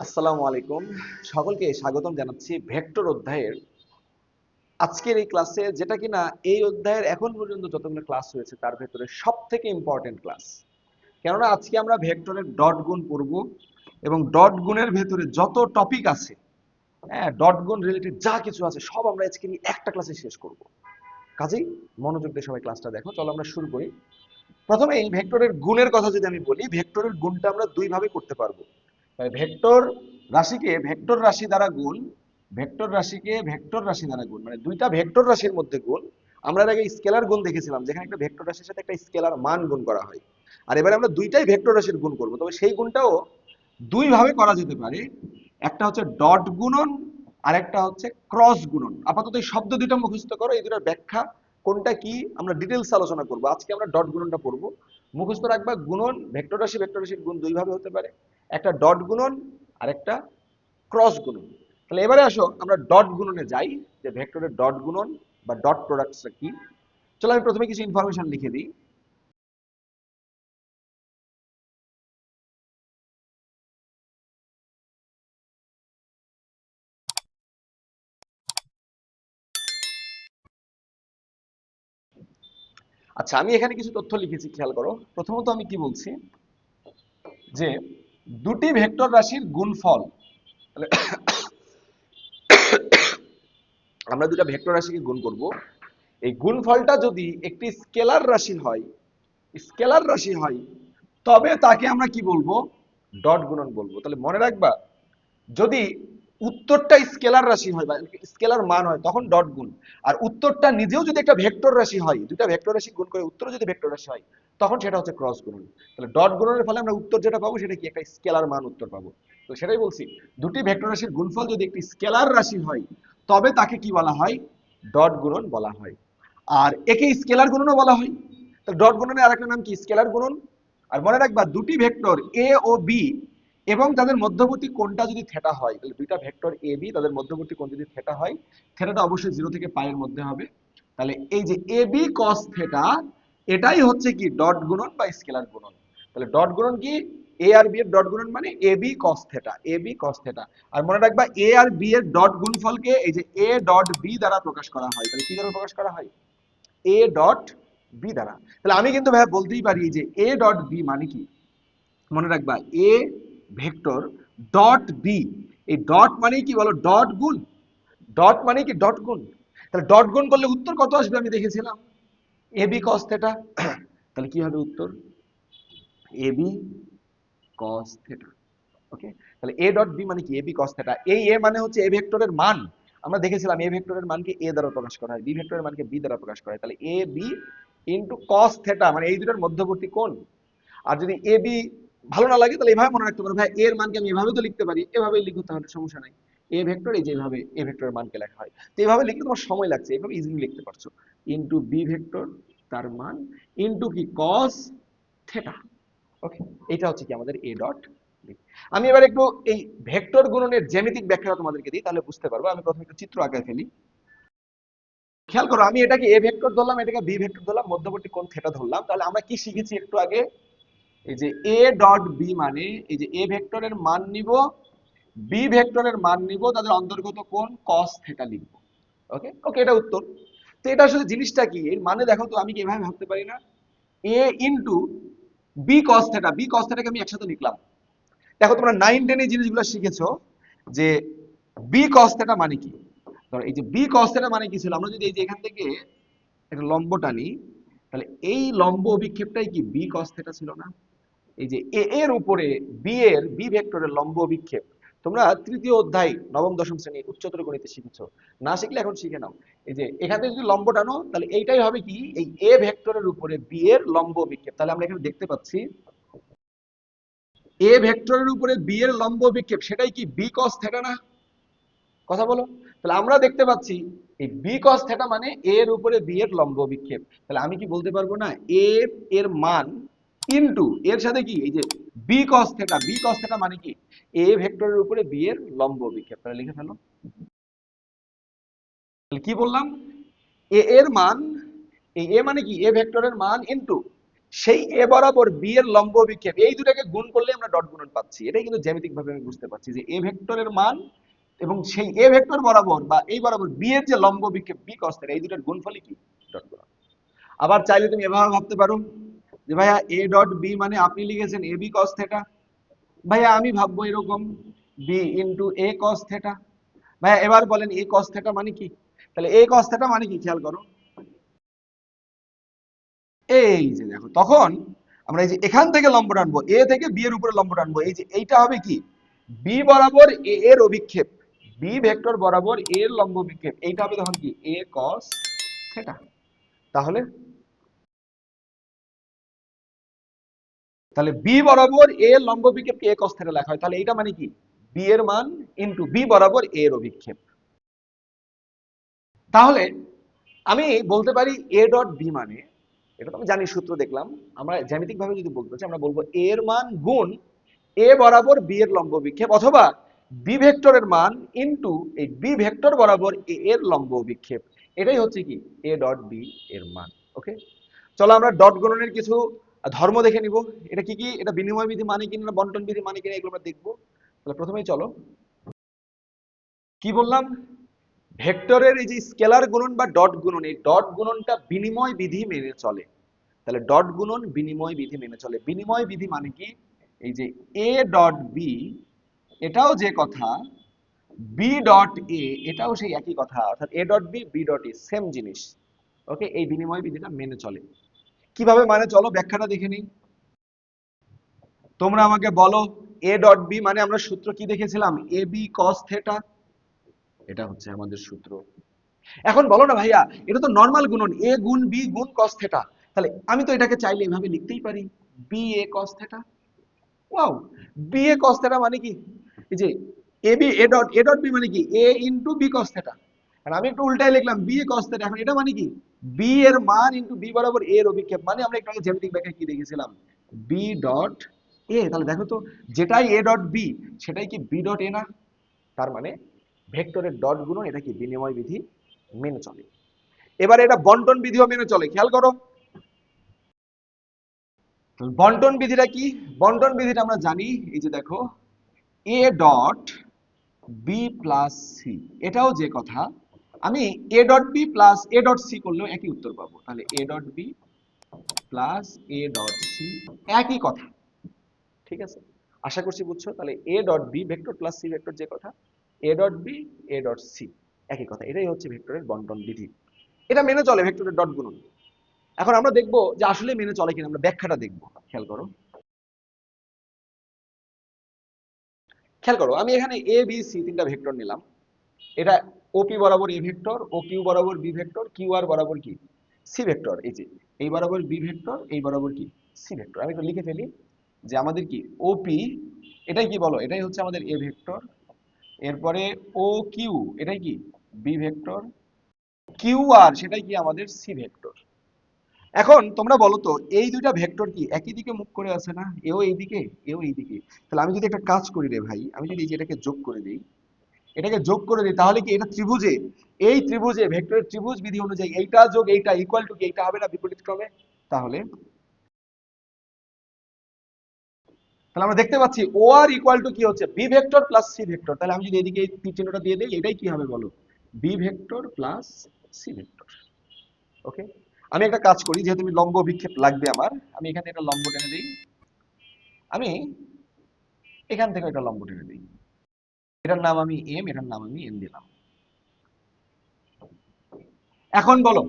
আসসালামু আলাইকুম। সকলকে স্বাগতম জানাচ্ছি ভেক্টর অধ্যায়ের আজকের এই ক্লাসে, যেটা কিনা এই অধ্যায়ের এখন পর্যন্ত যতগুলো ক্লাস হয়েছে তার ভেতরে সব থেকে ইম্পর্টেন্ট ক্লাস। কেননা আজকে আমরা ভেক্টরের ডট গুণ পড়ব এবং ডট গুণের ভেতরে যত টপিক আছে, হ্যাঁ, ডট গুণ রিলেটেড যা কিছু আছে সব আমরা আজকে নিয়ে একটা ক্লাসে শেষ করব। কাজেই মনোযোগ দিয়ে সবাই ক্লাসটা দেখো। চলো আমরা শুরু করি। প্রথমে এই ভেক্টরের গুণের কথা যদি আমি বলি, ভেক্টরের গুণটা আমরা দুই ভাবে করতে পারবো। ভেক্টর রাশিকে ভেক্টর রাশি দ্বারা গুণ, ভেক্টর রাশিকে ভেক্টর রাশি দ্বারা গুণ, মানে দুইটা ভেক্টর রাশির মধ্যে গুণ। আমরা এর আগে স্কেলার গুণ দেখেছিলাম, যেখানে একটা ভেক্টর রাশির সাথে একটা স্কেলার মান গুণ করা হয়। আর এবারে আমরা দুইটাই ভেক্টর রাশির গুণ করব, তবে সেই গুণটাও দুই ভাবে করা যেতে পারে। একটা হচ্ছে ডট গুণন, আর একটা হচ্ছে ক্রস গুণন। আপাতত এই শব্দ দুইটা মুখস্থ করো, এই দুটার ব্যাখ্যা কোনটা কি আমরা ডিটেলস আলোচনা করব। আজকে আমরা ডট গুণনটা পড়ব। মুখস্থ রাখবা, গুণন ভেক্টর রাশি ভেক্টর রাশির গুণ দুই ভাবে হতে পারে, একটা ডট গুণন আর একটা ক্রস গুণন। তাহলে এবারে আসো আমরা ডট গুণনে যাই, যে ভেক্টরের ডট গুণন বা ডট প্রোডাক্টসটা কি। চলো আমি প্রথমে কিছু ইনফরমেশন লিখে দিই। আচ্ছা, আমি এখানে কিছু তথ্য লিখেছি, খেয়াল করো। প্রথমত আমি কি বলছি, যে দুটি ভেক্টর রাশির গুণফল। তাহলে আমরা দুটা ভেক্টর রাশিকে গুণ করব, এই গুণফলটা যদি একটি স্কেলার রাশি হয়, স্কেলার রাশি হয়, তবে তাকে আমরা কি বলবো? ডট গুণন বলবো। তাহলে মনে রাখবা, যদি উত্তরটা স্কেলার রাশি হয় বা স্কেলার মান হয় তখন ডট গুণ, আর উত্তরটা নিজেও যদি একটা ভেক্টর রাশি হয়, দুটা ভেক্টর রাশি গুণ করে উত্তর যদি ভেক্টর রাশি হয়, তখন সেটা হচ্ছে ক্রস গুণন। তাহলে ডট গুণনের ফলে আমরা উত্তর যেটা পাবো সেটা কি? একটা স্কেলার মান উত্তর পাবো। তো সেটাই বলছি, দুটি ভেক্টর রাশির গুণফল যদি একটি স্কেলার রাশি হয়, তবে তাকে কি বলা হয়? ডট গুণন বলা হয়। আর একে স্কেলার গুণনও বলা হয়। তাহলে ডট গুণনের আরেকটা নাম কি? স্কেলার গুণন। আর মনে রাখবা, দুটি ভেক্টর এ ও বি এবং তাদের মধ্যবর্তী কোণটা যদি থেটা হয়, তাহলে দুইটা ভেক্টর এ বি তাদের মধ্যবর্তী কোণ যদি থেটা হয়, থেটাটা অবশ্যই 0 থেকে পাই এর মধ্যে হবে। তাহলে এই যে এ বি কস থেটা, এটাই হচ্ছে কি? ডট গুণন বা স্কেলার গুণন। তাহলে ডট গুণন কি? এ আর বি এর ডট গুণন মানে A B cos theta, A B cos theta. আর মনে রাখবা, এ আর বি এর ডট গুণফলকে এই যে এ ডট বি দ্বারা প্রকাশ করা হয়। তাহলে কি দ্বারা প্রকাশ করা হয়? এ ডট বি দ্বারা। তাহলে আমি কিন্তু ভাই বলতেই পারি যে এ ডট বি মানে কি? মনে রাখবা, এ ভেক্টর ডট বি, এই ডট মানে কি বলো? ডট গুণ। ডট মানে কি? ডট গুণ। তাহলে ডট গুণ করলে উত্তর কত আসবে? আমি দেখেছিলাম এ বি কস থেটা। তাহলে কি হবে উত্তর? A B cos theta. ওকে। তাহলে এ ডট বি মানে কি? A B cos theta. এই এ মানে হচ্ছে এ ভেক্টরের মান। আমরা দেখেছিলাম এ ভেক্টরের মানকে এ দ্বারা প্রকাশ করা হয়, বি ভেক্টরের মানকে বি দ্বারা প্রকাশ করা হয়। তাহলে A B into cos theta মানে এই দুটোর মধ্যবর্তী কোণ। আর যদি এ বি ভালো না লাগে, তাহলে এভাবে মনে রাখতে পারো, ভাই এর মানকে আমি এভাবে তো লিখতে পারি, এভাবেই লিখো, তাহলে সমস্যা নাই। এ ভেক্টর এই যেভাবে এ ভেক্টরের মানকে লেখা হয়, তো এভাবে লিখলে তোমার সময় লাগছে, এভাবে ইজিলি লিখতে পারছো। ইন্টু বি ভেক্টর, তার মান, ইন্টু কি? Cos theta. ওকে। এটা হচ্ছে কি? আমাদের এ ডট বি। আমি এবার একটু এই ভেক্টর গুণনের জ্যামিতিক ব্যাখ্যাটা তোমাদেরকে দিই, তাহলে বুঝতে পারবো। আমি প্রথমে একটু চিত্র আঁকায় ফেলি। খেয়াল করো, আমি এটাকে এ ভেক্টর ধরলাম, এটাকে বি ভেক্টর ধরলাম, মধ্যবর্তী কোণ থেটা ধরলাম। তাহলে আমরা কি শিখেছি একটু আগে? এই যে এ ডট বি মানে এই যে এ ভেক্টরের মান নিব, বি ভেক্টরের মান নিব, তাদের অন্তর্গত কোণ cos থিটা লিখব। ওকে ওকে, এটা উত্তর। তো এটা আসলে জিনিসটা কি? এর মানে দেখো তো, আমি কি এভাবে ভাবতে পারি না? A into b cos theta, b cos থিটাকে আমি একসাথে লিখলাম। দেখো তোমরা 9 10 এই জিনিসগুলো শিখেছো, যে বি cos থিটা মানে কি। ধরো এই যে বি cos থিটা মানে কি ছিল? আমরা যদি এই যে এখান থেকে একটা লম্ব টানি, তাহলে এই লম্ব অভিক্ষেপটাই কি? বি cos থিটা ছিল না? এই যে এ এর উপরে বি এর বি ভেক্টরের লম্ব অভিক্ষেপ, তোমরা তৃতীয় অধ্যায় নবম দশম শ্রেণী উচ্চতর গণিতে শিখেছো। না শিখলে এখন শিখে নাও। এই যে এখান থেকে যদি লম্ব টানো, তাহলে এইটাই হবে কি? এই এ ভেক্টরের উপরে বি এর লম্ব অভিক্ষেপ। তাহলে আমরা এখানে দেখতে পাচ্ছি এ ভেক্টরের উপরে বি এর লম্ব অভিক্ষেপ, সেটাই কি? বি cos থিটা না? কথা বলো। তাহলে আমরা দেখতে পাচ্ছি এই বি cos থিটা মানে এ এর উপরে বি এর লম্ব অভিক্ষেপ। তাহলে আমি কি বলতে পারবো না, এ এর মান ইনটু এর সাথে কি? এই যে b cos theta, b cos theta মানে কি? এ ভেক্টরের উপরে বি এর লম্ব অভিক্ষেপ। তাহলে লিখে ফেলো। তাহলে কি বললাম? এ এর মান, এই এ মানে কি? এ ভেক্টরের মান ইনটু সেই এ বরাবর বি এর লম্ব বিক্ষেপ, এই দুটাকে গুণ করলে আমরা ডট গুণন পাচ্ছি। এটাই কিন্তু জ্যামিতিক ভাবে আমি বুঝতে পারছি যে এ ভেক্টরের মান এবং সেই এ ভেক্টর বরাবর বা এই বরাবর বি এর যে লম্ব বিক্ষেপ বি cos থিটা, এই দুটার গুণফলই কি ডট গুণন। আবার চাইলে তুমি এভাবে ভাবতে পারো যে ভাইয়া এ ডট বি মানে আপনি লিখেছেন এ বি cos থিটা, ভাইয়া আমি ভাববো এরকম বি ইন্টু এ cos থিটা। ভাইয়া এবার বলেন এ cos থিটা মানে কি? তাহলে এ cos থিটা মানে কি খেয়াল করো, এই যে দেখো তখন আমরা এই যে এখান থেকে লম্ব টানবো, এ থেকে বি এর উপরে লম্ব টানবো, এই যে এইটা হবে কি বি বরাবর এ এর অভিক্ষেপ, বি ভেক্টর বরাবর এ এর লম্ব বিক্ষেপ, এইটা হবে তখন কি এ cos থিটা। তাহলে তাহলে বি বরাবর এ এর লম্ব বিক্ষেপকে এ cos থিটা লেখা হয়, তাহলে এইটা মানে কি বি এর মান ইনটু বি বরাবর এ এর অভিক্ষেপ। তাহলে আমি বলতে পারি এ ডট বি মানে, এটা তো আমি জানি সূত্র দেখলাম, আমরা জ্যামিতিক ভাবে যদি বলতে চাই আমরা বলবো এ এর মান গুণ এ বরাবর বি এর লম্ব বিক্ষেপ, অথবা বি ভেক্টরের মান ইনটু এই বি ভেক্টর বরাবর এ এর লম্ব বিক্ষেপ, এটাই হচ্ছে কি এ ডট বি এর মান। ওকে, চলো আমরা ডট গুণনের কিছু ধর্ম দেখে নিব। এটা কি কি, এটা বিনিময় বিধি মানে কিনা, বন্টন বিধি মানে কিনা, এগুলো আমরা দেখবো। তাহলে প্রথমেই চলো কি বললাম, ভেক্টরের এই যে স্কেলার গুণন বা ডট গুণন, এই ডট গুণনটা বিনিময় বিধি মেনে চলে। তাহলে ডট গুণন বিনিময় বিধি মেনে চলে। বিনিময় বিধি মানে কি, এই যে এ ডট বি এটাও যে কথা, বি ডট এ এটাও সেই একই কথা, অর্থাৎ a dot b b dot a same জিনিস। ওকে, এই বিনিময় বিধিটা মেনে চলে। কিভাবে মানে চলো ব্যাখ্যাটা দেখে নিই। তোমরা আমাকে বলো এ ডট বি মানে আমরা সূত্র কি দেখেছিলাম, এ বি cos থিটা, এটা হচ্ছে আমাদের সূত্র। এখন বলো না ভাইয়া এটা তো নরমাল গুণন, এ গুণ বি গুণ cos থিটা, তাহলে আমি তো এটাকে চাইলে এভাবে লিখতেই পারি B A cos theta. Wow, B A cos theta মানে কি, এই যে এ বি এ ডট বি মানে কি এ ইনটু বি cos থিটা, আর আমি একটু উল্টাই লিখলাম বি এ cos থিটা। এখন এটা মানে কি বি এর মান ইনটু বি বরাবর এ এর অভিক্ষেপ, মানে আমরা একটু আগে জ্যামিতিক ব্যাখ্যায় কি দেখেছিলাম বি ডট এ। তাহলে দেখো তো যেটাই এ ডট বি সেটাই কি বি ডট এ না, তার মানে ভেক্টরের ডট গুণন এটা কি বিনিময় বিধি মেনে চলে। এবারে এটা বন্টন বিধিও মেনে চলে, খেয়াল করো বন্টন বিধিটা কি। বন্টন বিধিটা আমরা জানি, এই যে দেখো a dot b plus c, এটাও যে কথা আমি a dot b plus a dot c করলেও একই উত্তর পাবো। তাহলে a dot b plus a dot c একই কথা, ঠিক আছে, আশা করছি বুঝছো। তাহলে a dot b vector plus c vector যে কথা, a dot B A dot c একই কথা, এটাই হচ্ছে ভেক্টরের বন্টন বিধি। এটা মেনে চলে ভেক্টরের ডট গুণন। এখন আমরা দেখবো যে আসলে মেনে চলে কিনা, আমরা ব্যাখ্যাটা দেখবো। খেয়াল করো খেয়াল করো আমি এখানে এ বি সি তিনটা ভেক্টর নিলাম, এটা ওপি বরাবর এ ভেক্টর, ও কিউ বরাবর বি ভেক্টর, কিউ আর বরাবর কি সি ভেক্টর, এই যে এই বরাবর বি ভেক্টর, এই বরাবর কি সি ভেক্টর। আমি একটু লিখে ফেলি যে আমাদের কি ওপি এটাই কি বলো, এটাই হচ্ছে আমাদের এ ভেক্টর, এরপরে ও কিউ এটাই কি বি ভেক্টর, কিউ আর সেটাই কি আমাদের সি ভেক্টর। এখন তোমরা বলো তো এই দুইটা ভেক্টর কি একই দিকে মুখ করে আছে না, এও এইদিকে এও এইদিকে। তাহলে আমি যদি একটা কাজ করি রে ভাই, আমি যদি এই যে এটাকে যোগ করে দিই, এটাকে যোগ করে দিই, তাহলে কি এটা ত্রিভুজে, এই ত্রিভুজে ভেক্টরের ত্রিভুজ বিধি অনুযায়ী এইটা যোগ এইটা ইকুয়াল টু কি এইটা হবে না বিপরীত ক্রমে। তাহলে তাহলে আমরা দেখতে পাচ্ছি ও আর ইকুয়াল টু কি হচ্ছে b vector plus c vector. তাহলে আমি যদি এদিকে এই তীর চিহ্নটা দিয়ে দিই, এটাই কি হবে বলো b vector plus c vector. Okay, আমি একটা কাজ করি, যেহেতু আমি লম্ব বিক্ষেপ লাগবে আমার, আমি এখানে একটা লম্ব টেনে দিই, আমি এখান থেকে একটা লম্ব টেনে দিই, এটার নাম আমি এম, এটার নাম আমি এন দিলাম। এখন বলো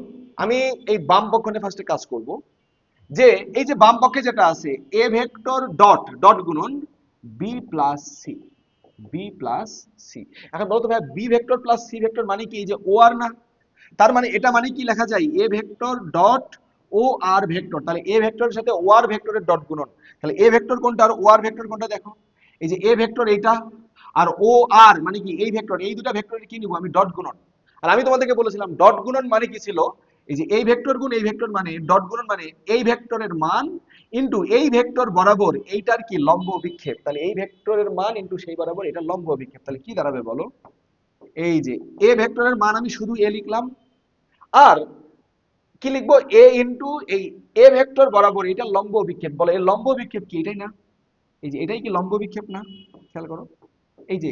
আমি এই বাম পক্ষ নিয়ে ফার্স্টে কাজ করব, যে এই যে বাম পক্ষে যেটা আছে এ ভেক্টর ডট ডট গুণন b plus c, b plus c. এখন বলো তো ভাই b vector plus c vector মানে কি, এই যে ও আর না, তার মানে এটা মানে কি লেখা যায় a vector dot o r vector. তাহলে এ ভেক্টরের সাথে ও আর ভেক্টরের ডট গুণন, তাহলে এ ভেক্টর কোনটা আর ও আর ভেক্টর কোনটা, দেখো এই যে এ ভেক্টর এইটা, আর ও আর মানে কি এই ভেক্টর, এই দুটা ভেক্টরের কি নিব আমি ডট গুণন। আর আমি তোমাদেরকে বলেছিলাম ডট গুণন মানে কি ছিল, এই যে এই ভেক্টর গুণ এই ভেক্টর, মানে ডট গুণন মানে এই ভেক্টরের মান ইনটু এই ভেক্টর বরাবর এইটার কি লম্ব বিক্ষেপ। তাহলে এই ভেক্টরের মান ইনটু সেই বরাবর এটা লম্ব বিক্ষেপ, তাহলে কি দাঁড়াবে বলো, এই যে এ ভেক্টরের মান আমি শুধু এ লিখলাম, আর কি লিখবো, এ ইন্টু এই এ ভেক্টর বরাবর এটা লম্ব বিক্ষেপ, বলে এই লম্ব বিক্ষেপ কি, এটাই না? এই যে এটাই কি লম্ব বিক্ষেপ না? খেয়াল করো, এই যে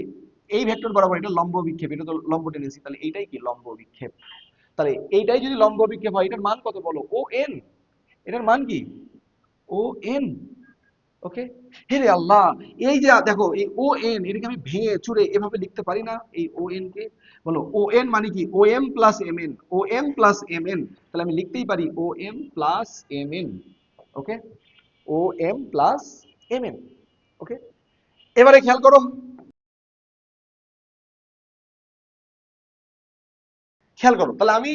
এই ভেক্টর বরাবর এটা লম্ব বিক্ষেপ, এটা তো লম্ব টেনেছি, তাহলে এইটাই কি লম্ব বিক্ষেপ। তাহলে এইটাই যদি লম্ব বিক্ষেপ হয়, এটার মান কত বলো, ও এন। এটার মান কি, ও এন। ওকে, হে রে আল্লাহ, এই যে দেখো এই ও এন, এটাকে আমি ভেঙে চুরে এভাবে লিখতে পারি না? এই ও এন কে বলো, ও এন মানে কি, ও এম প্লাস এম এন, ও এম প্লাস এম এন। তাহলে আমি লিখতেই পারি ও এম প্লাস এম এন। ওকে, ও এম প্লাস এম এন। ওকে, এবারে খেয়াল করো, খেয়াল করো, তাহলে আমি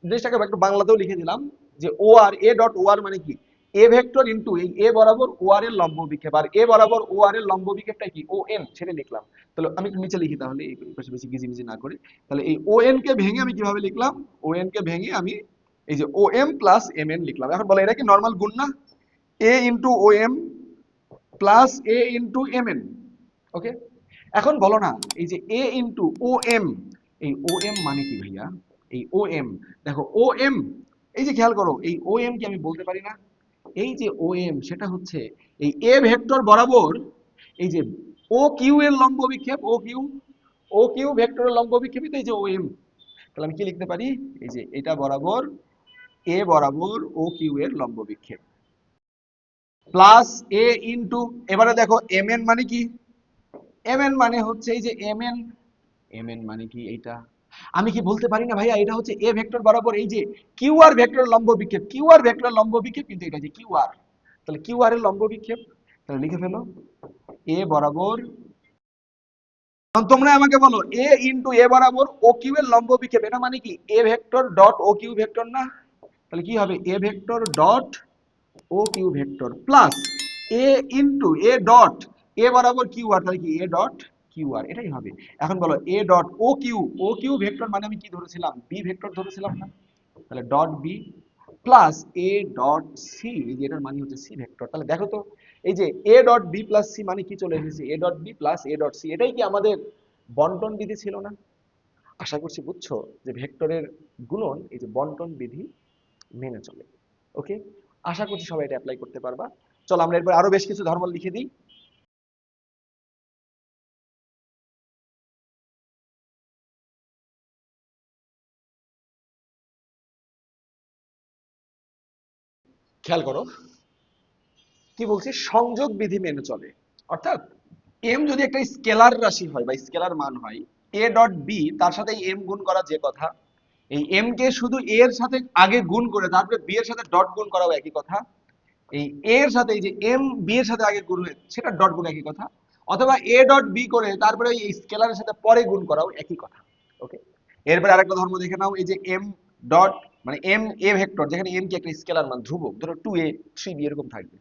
জিনিসটাকে একটু বাংলাতেও লিখে দিলাম, যে ও আর এ ডট ও আর মানে কি, এ ভেক্টর ইন্টু এই এ বরাবর ও আর এর লম্ব বিক্ষেপ, আর এ বরাবর ও আর এর লম্ব বিক্ষেপটা কি, ও এন, সেটা লিখলাম। তাহলে আমি একটু নিচে লিখি, তাহলে এই পাশে বেশি গিজিমিজি না করে। তাহলে এই ও এন কে ভেঙে আমি কিভাবে লিখলাম, ও এন কে ভেঙে আমি এই যে ও এম প্লাস এম এন লিখলাম। এখন বলো, এটা কি নর্মাল গুণ না? A into O M plus a into M N. ওকে, এখন বলো না, এই যে এ ইন্টু ও এম, এই ও এম মানে কি ভাইয়া, এই ও এম, দেখো ও এম, এই যে খেয়াল করো, এই ও এম কি আমি বলতে পারি না, এই যে ও এম সেটা হচ্ছে এই এ ভেক্টর বরাবর এই যে ও কিউ এর লম্ব বিক্ষেপ, ও কিউ, ও কিউ ভেক্টরের লম্ব বিক্ষেপিত এই যে ও এম। তাহলে আমি কি লিখতে পারি, এই যে এটা বরাবর এ বরাবর ও কিউ এর লম্ব বিক্ষেপ প্লাস এ ইন্টু, এবারে দেখো এম এন মানে কি, এম এন মানে হচ্ছে এই যে এম এন, এম এন মানে কি এইটা, আমি কি বলতে পারি না ভাইয়া, এটা হচ্ছে এ ভেক্টর বরাবর এই যে কিউ আর ভেক্টর লম্ব বিক্ষেপ, কিউ আর ভেক্টর লম্ব বিক্ষেপ, কিন্তু এটা যে কিউ আর, তাহলে কিউ আর এর লম্ব বিক্ষেপ। তাহলে লিখে ফেলো এ বরাবর, এখন তোমরা আমাকে বলো এ ইন্টু এ বরাবর ও কিউ এর লম্ব বিক্ষেপ, এটা মানে কি a vector dot o q vector না? তাহলে কি হবে, a vector dot o q vector plus a into a dot a বরাবর কিউ আর, তাহলে কি এ ডট কিউ আর, এটাই হবে। এখন বলো এ dot o q, o q vector মানে আমি কি ধরেছিলাম, বি ভেক্টর ধরেছিলাম না? তাহলে dot b plus a dot c, এই যে এটার মানে হচ্ছে সি ভেক্টর। তাহলে দেখো তো, এই যে a dot b plus c মানে কি চলে এসেছে, a dot b plus a dot c, এটাই কি আমাদের বন্টন বিধি ছিল না? আশা করছি বুঝছো যে ভেক্টরের গুণন এই যে বন্টন বিধি মেনে চলে। ওকে, আশা করছি সবাই এটা অ্যাপ্লাই করতে পারবা। চলো আমরা এরপর আরো বেশ কিছু ধর্ম লিখে দিই। খেয়াল করো, কি বলছি, সংযোগ বিধি মেনে চলে। অর্থাৎ এম যদি একটা স্কেলার রাশি হয় বা স্কেলার মান হয়, এ ডট বি তার সাথে এম গুণ করা যে কথা, এই এম কে শুধু এ এর সাথে আগে গুণ করে তারপরে বি এর সাথে ডট গুণ করাও একই কথা। এই এ এর সাথে এই যে এম বি এর সাথে আগে গুণ হয় সেটা ডট গুণ একই কথা। অথবা এ ডট বি করে তারপরে এই স্কেলারের সাথে পরে গুণ করাও একই কথা। ওকে, এরপরে আরেকটা ধর্ম দেখে নাও, এই যে এম ডট মানে এম এ ভেক্টর, যেখানে এম কি একটা স্কেলার মান ধ্রুবক, ধরো 2a 3b এরকম থাকবে,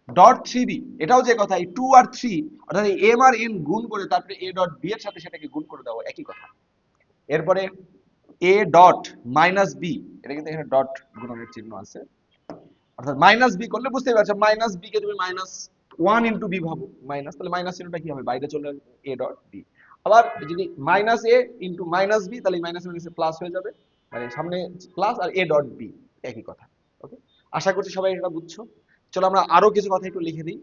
ডট 3b এটাও যে কথা, এই 2 আর 3 অর্থাৎ এই এম আর এন গুণ করে তারপরে এ ডট বি এর সাথে সেটাকে গুণ করে দাও, একই কথা। এরপরে এ ডট মাইনাস বি, এটা কিন্তু এখানে ডট গুণনের চিহ্ন আছে, অর্থাৎ মাইনাস বি করলে বুঝতেই পারছো, মাইনাস বি কে তুমি মাইনাস ওয়ান ইন্টু বি ভাবো মাইনাস, তাহলে মাইনাস চিহ্নটা কি হবে, বাইরে চলে আসবে, এ ডট বি। আবার যদি minus A into minus B, তাহলে মাইনাস মাইনাসে প্লাস হয়ে যাবে, মানে সামনে প্লাস আর এ ডট বি একই কথা। ওকে, আশা করছি সবাই এটা বুঝছো। চলো আমরা আরো কিছু কথা একটু লিখে দিই।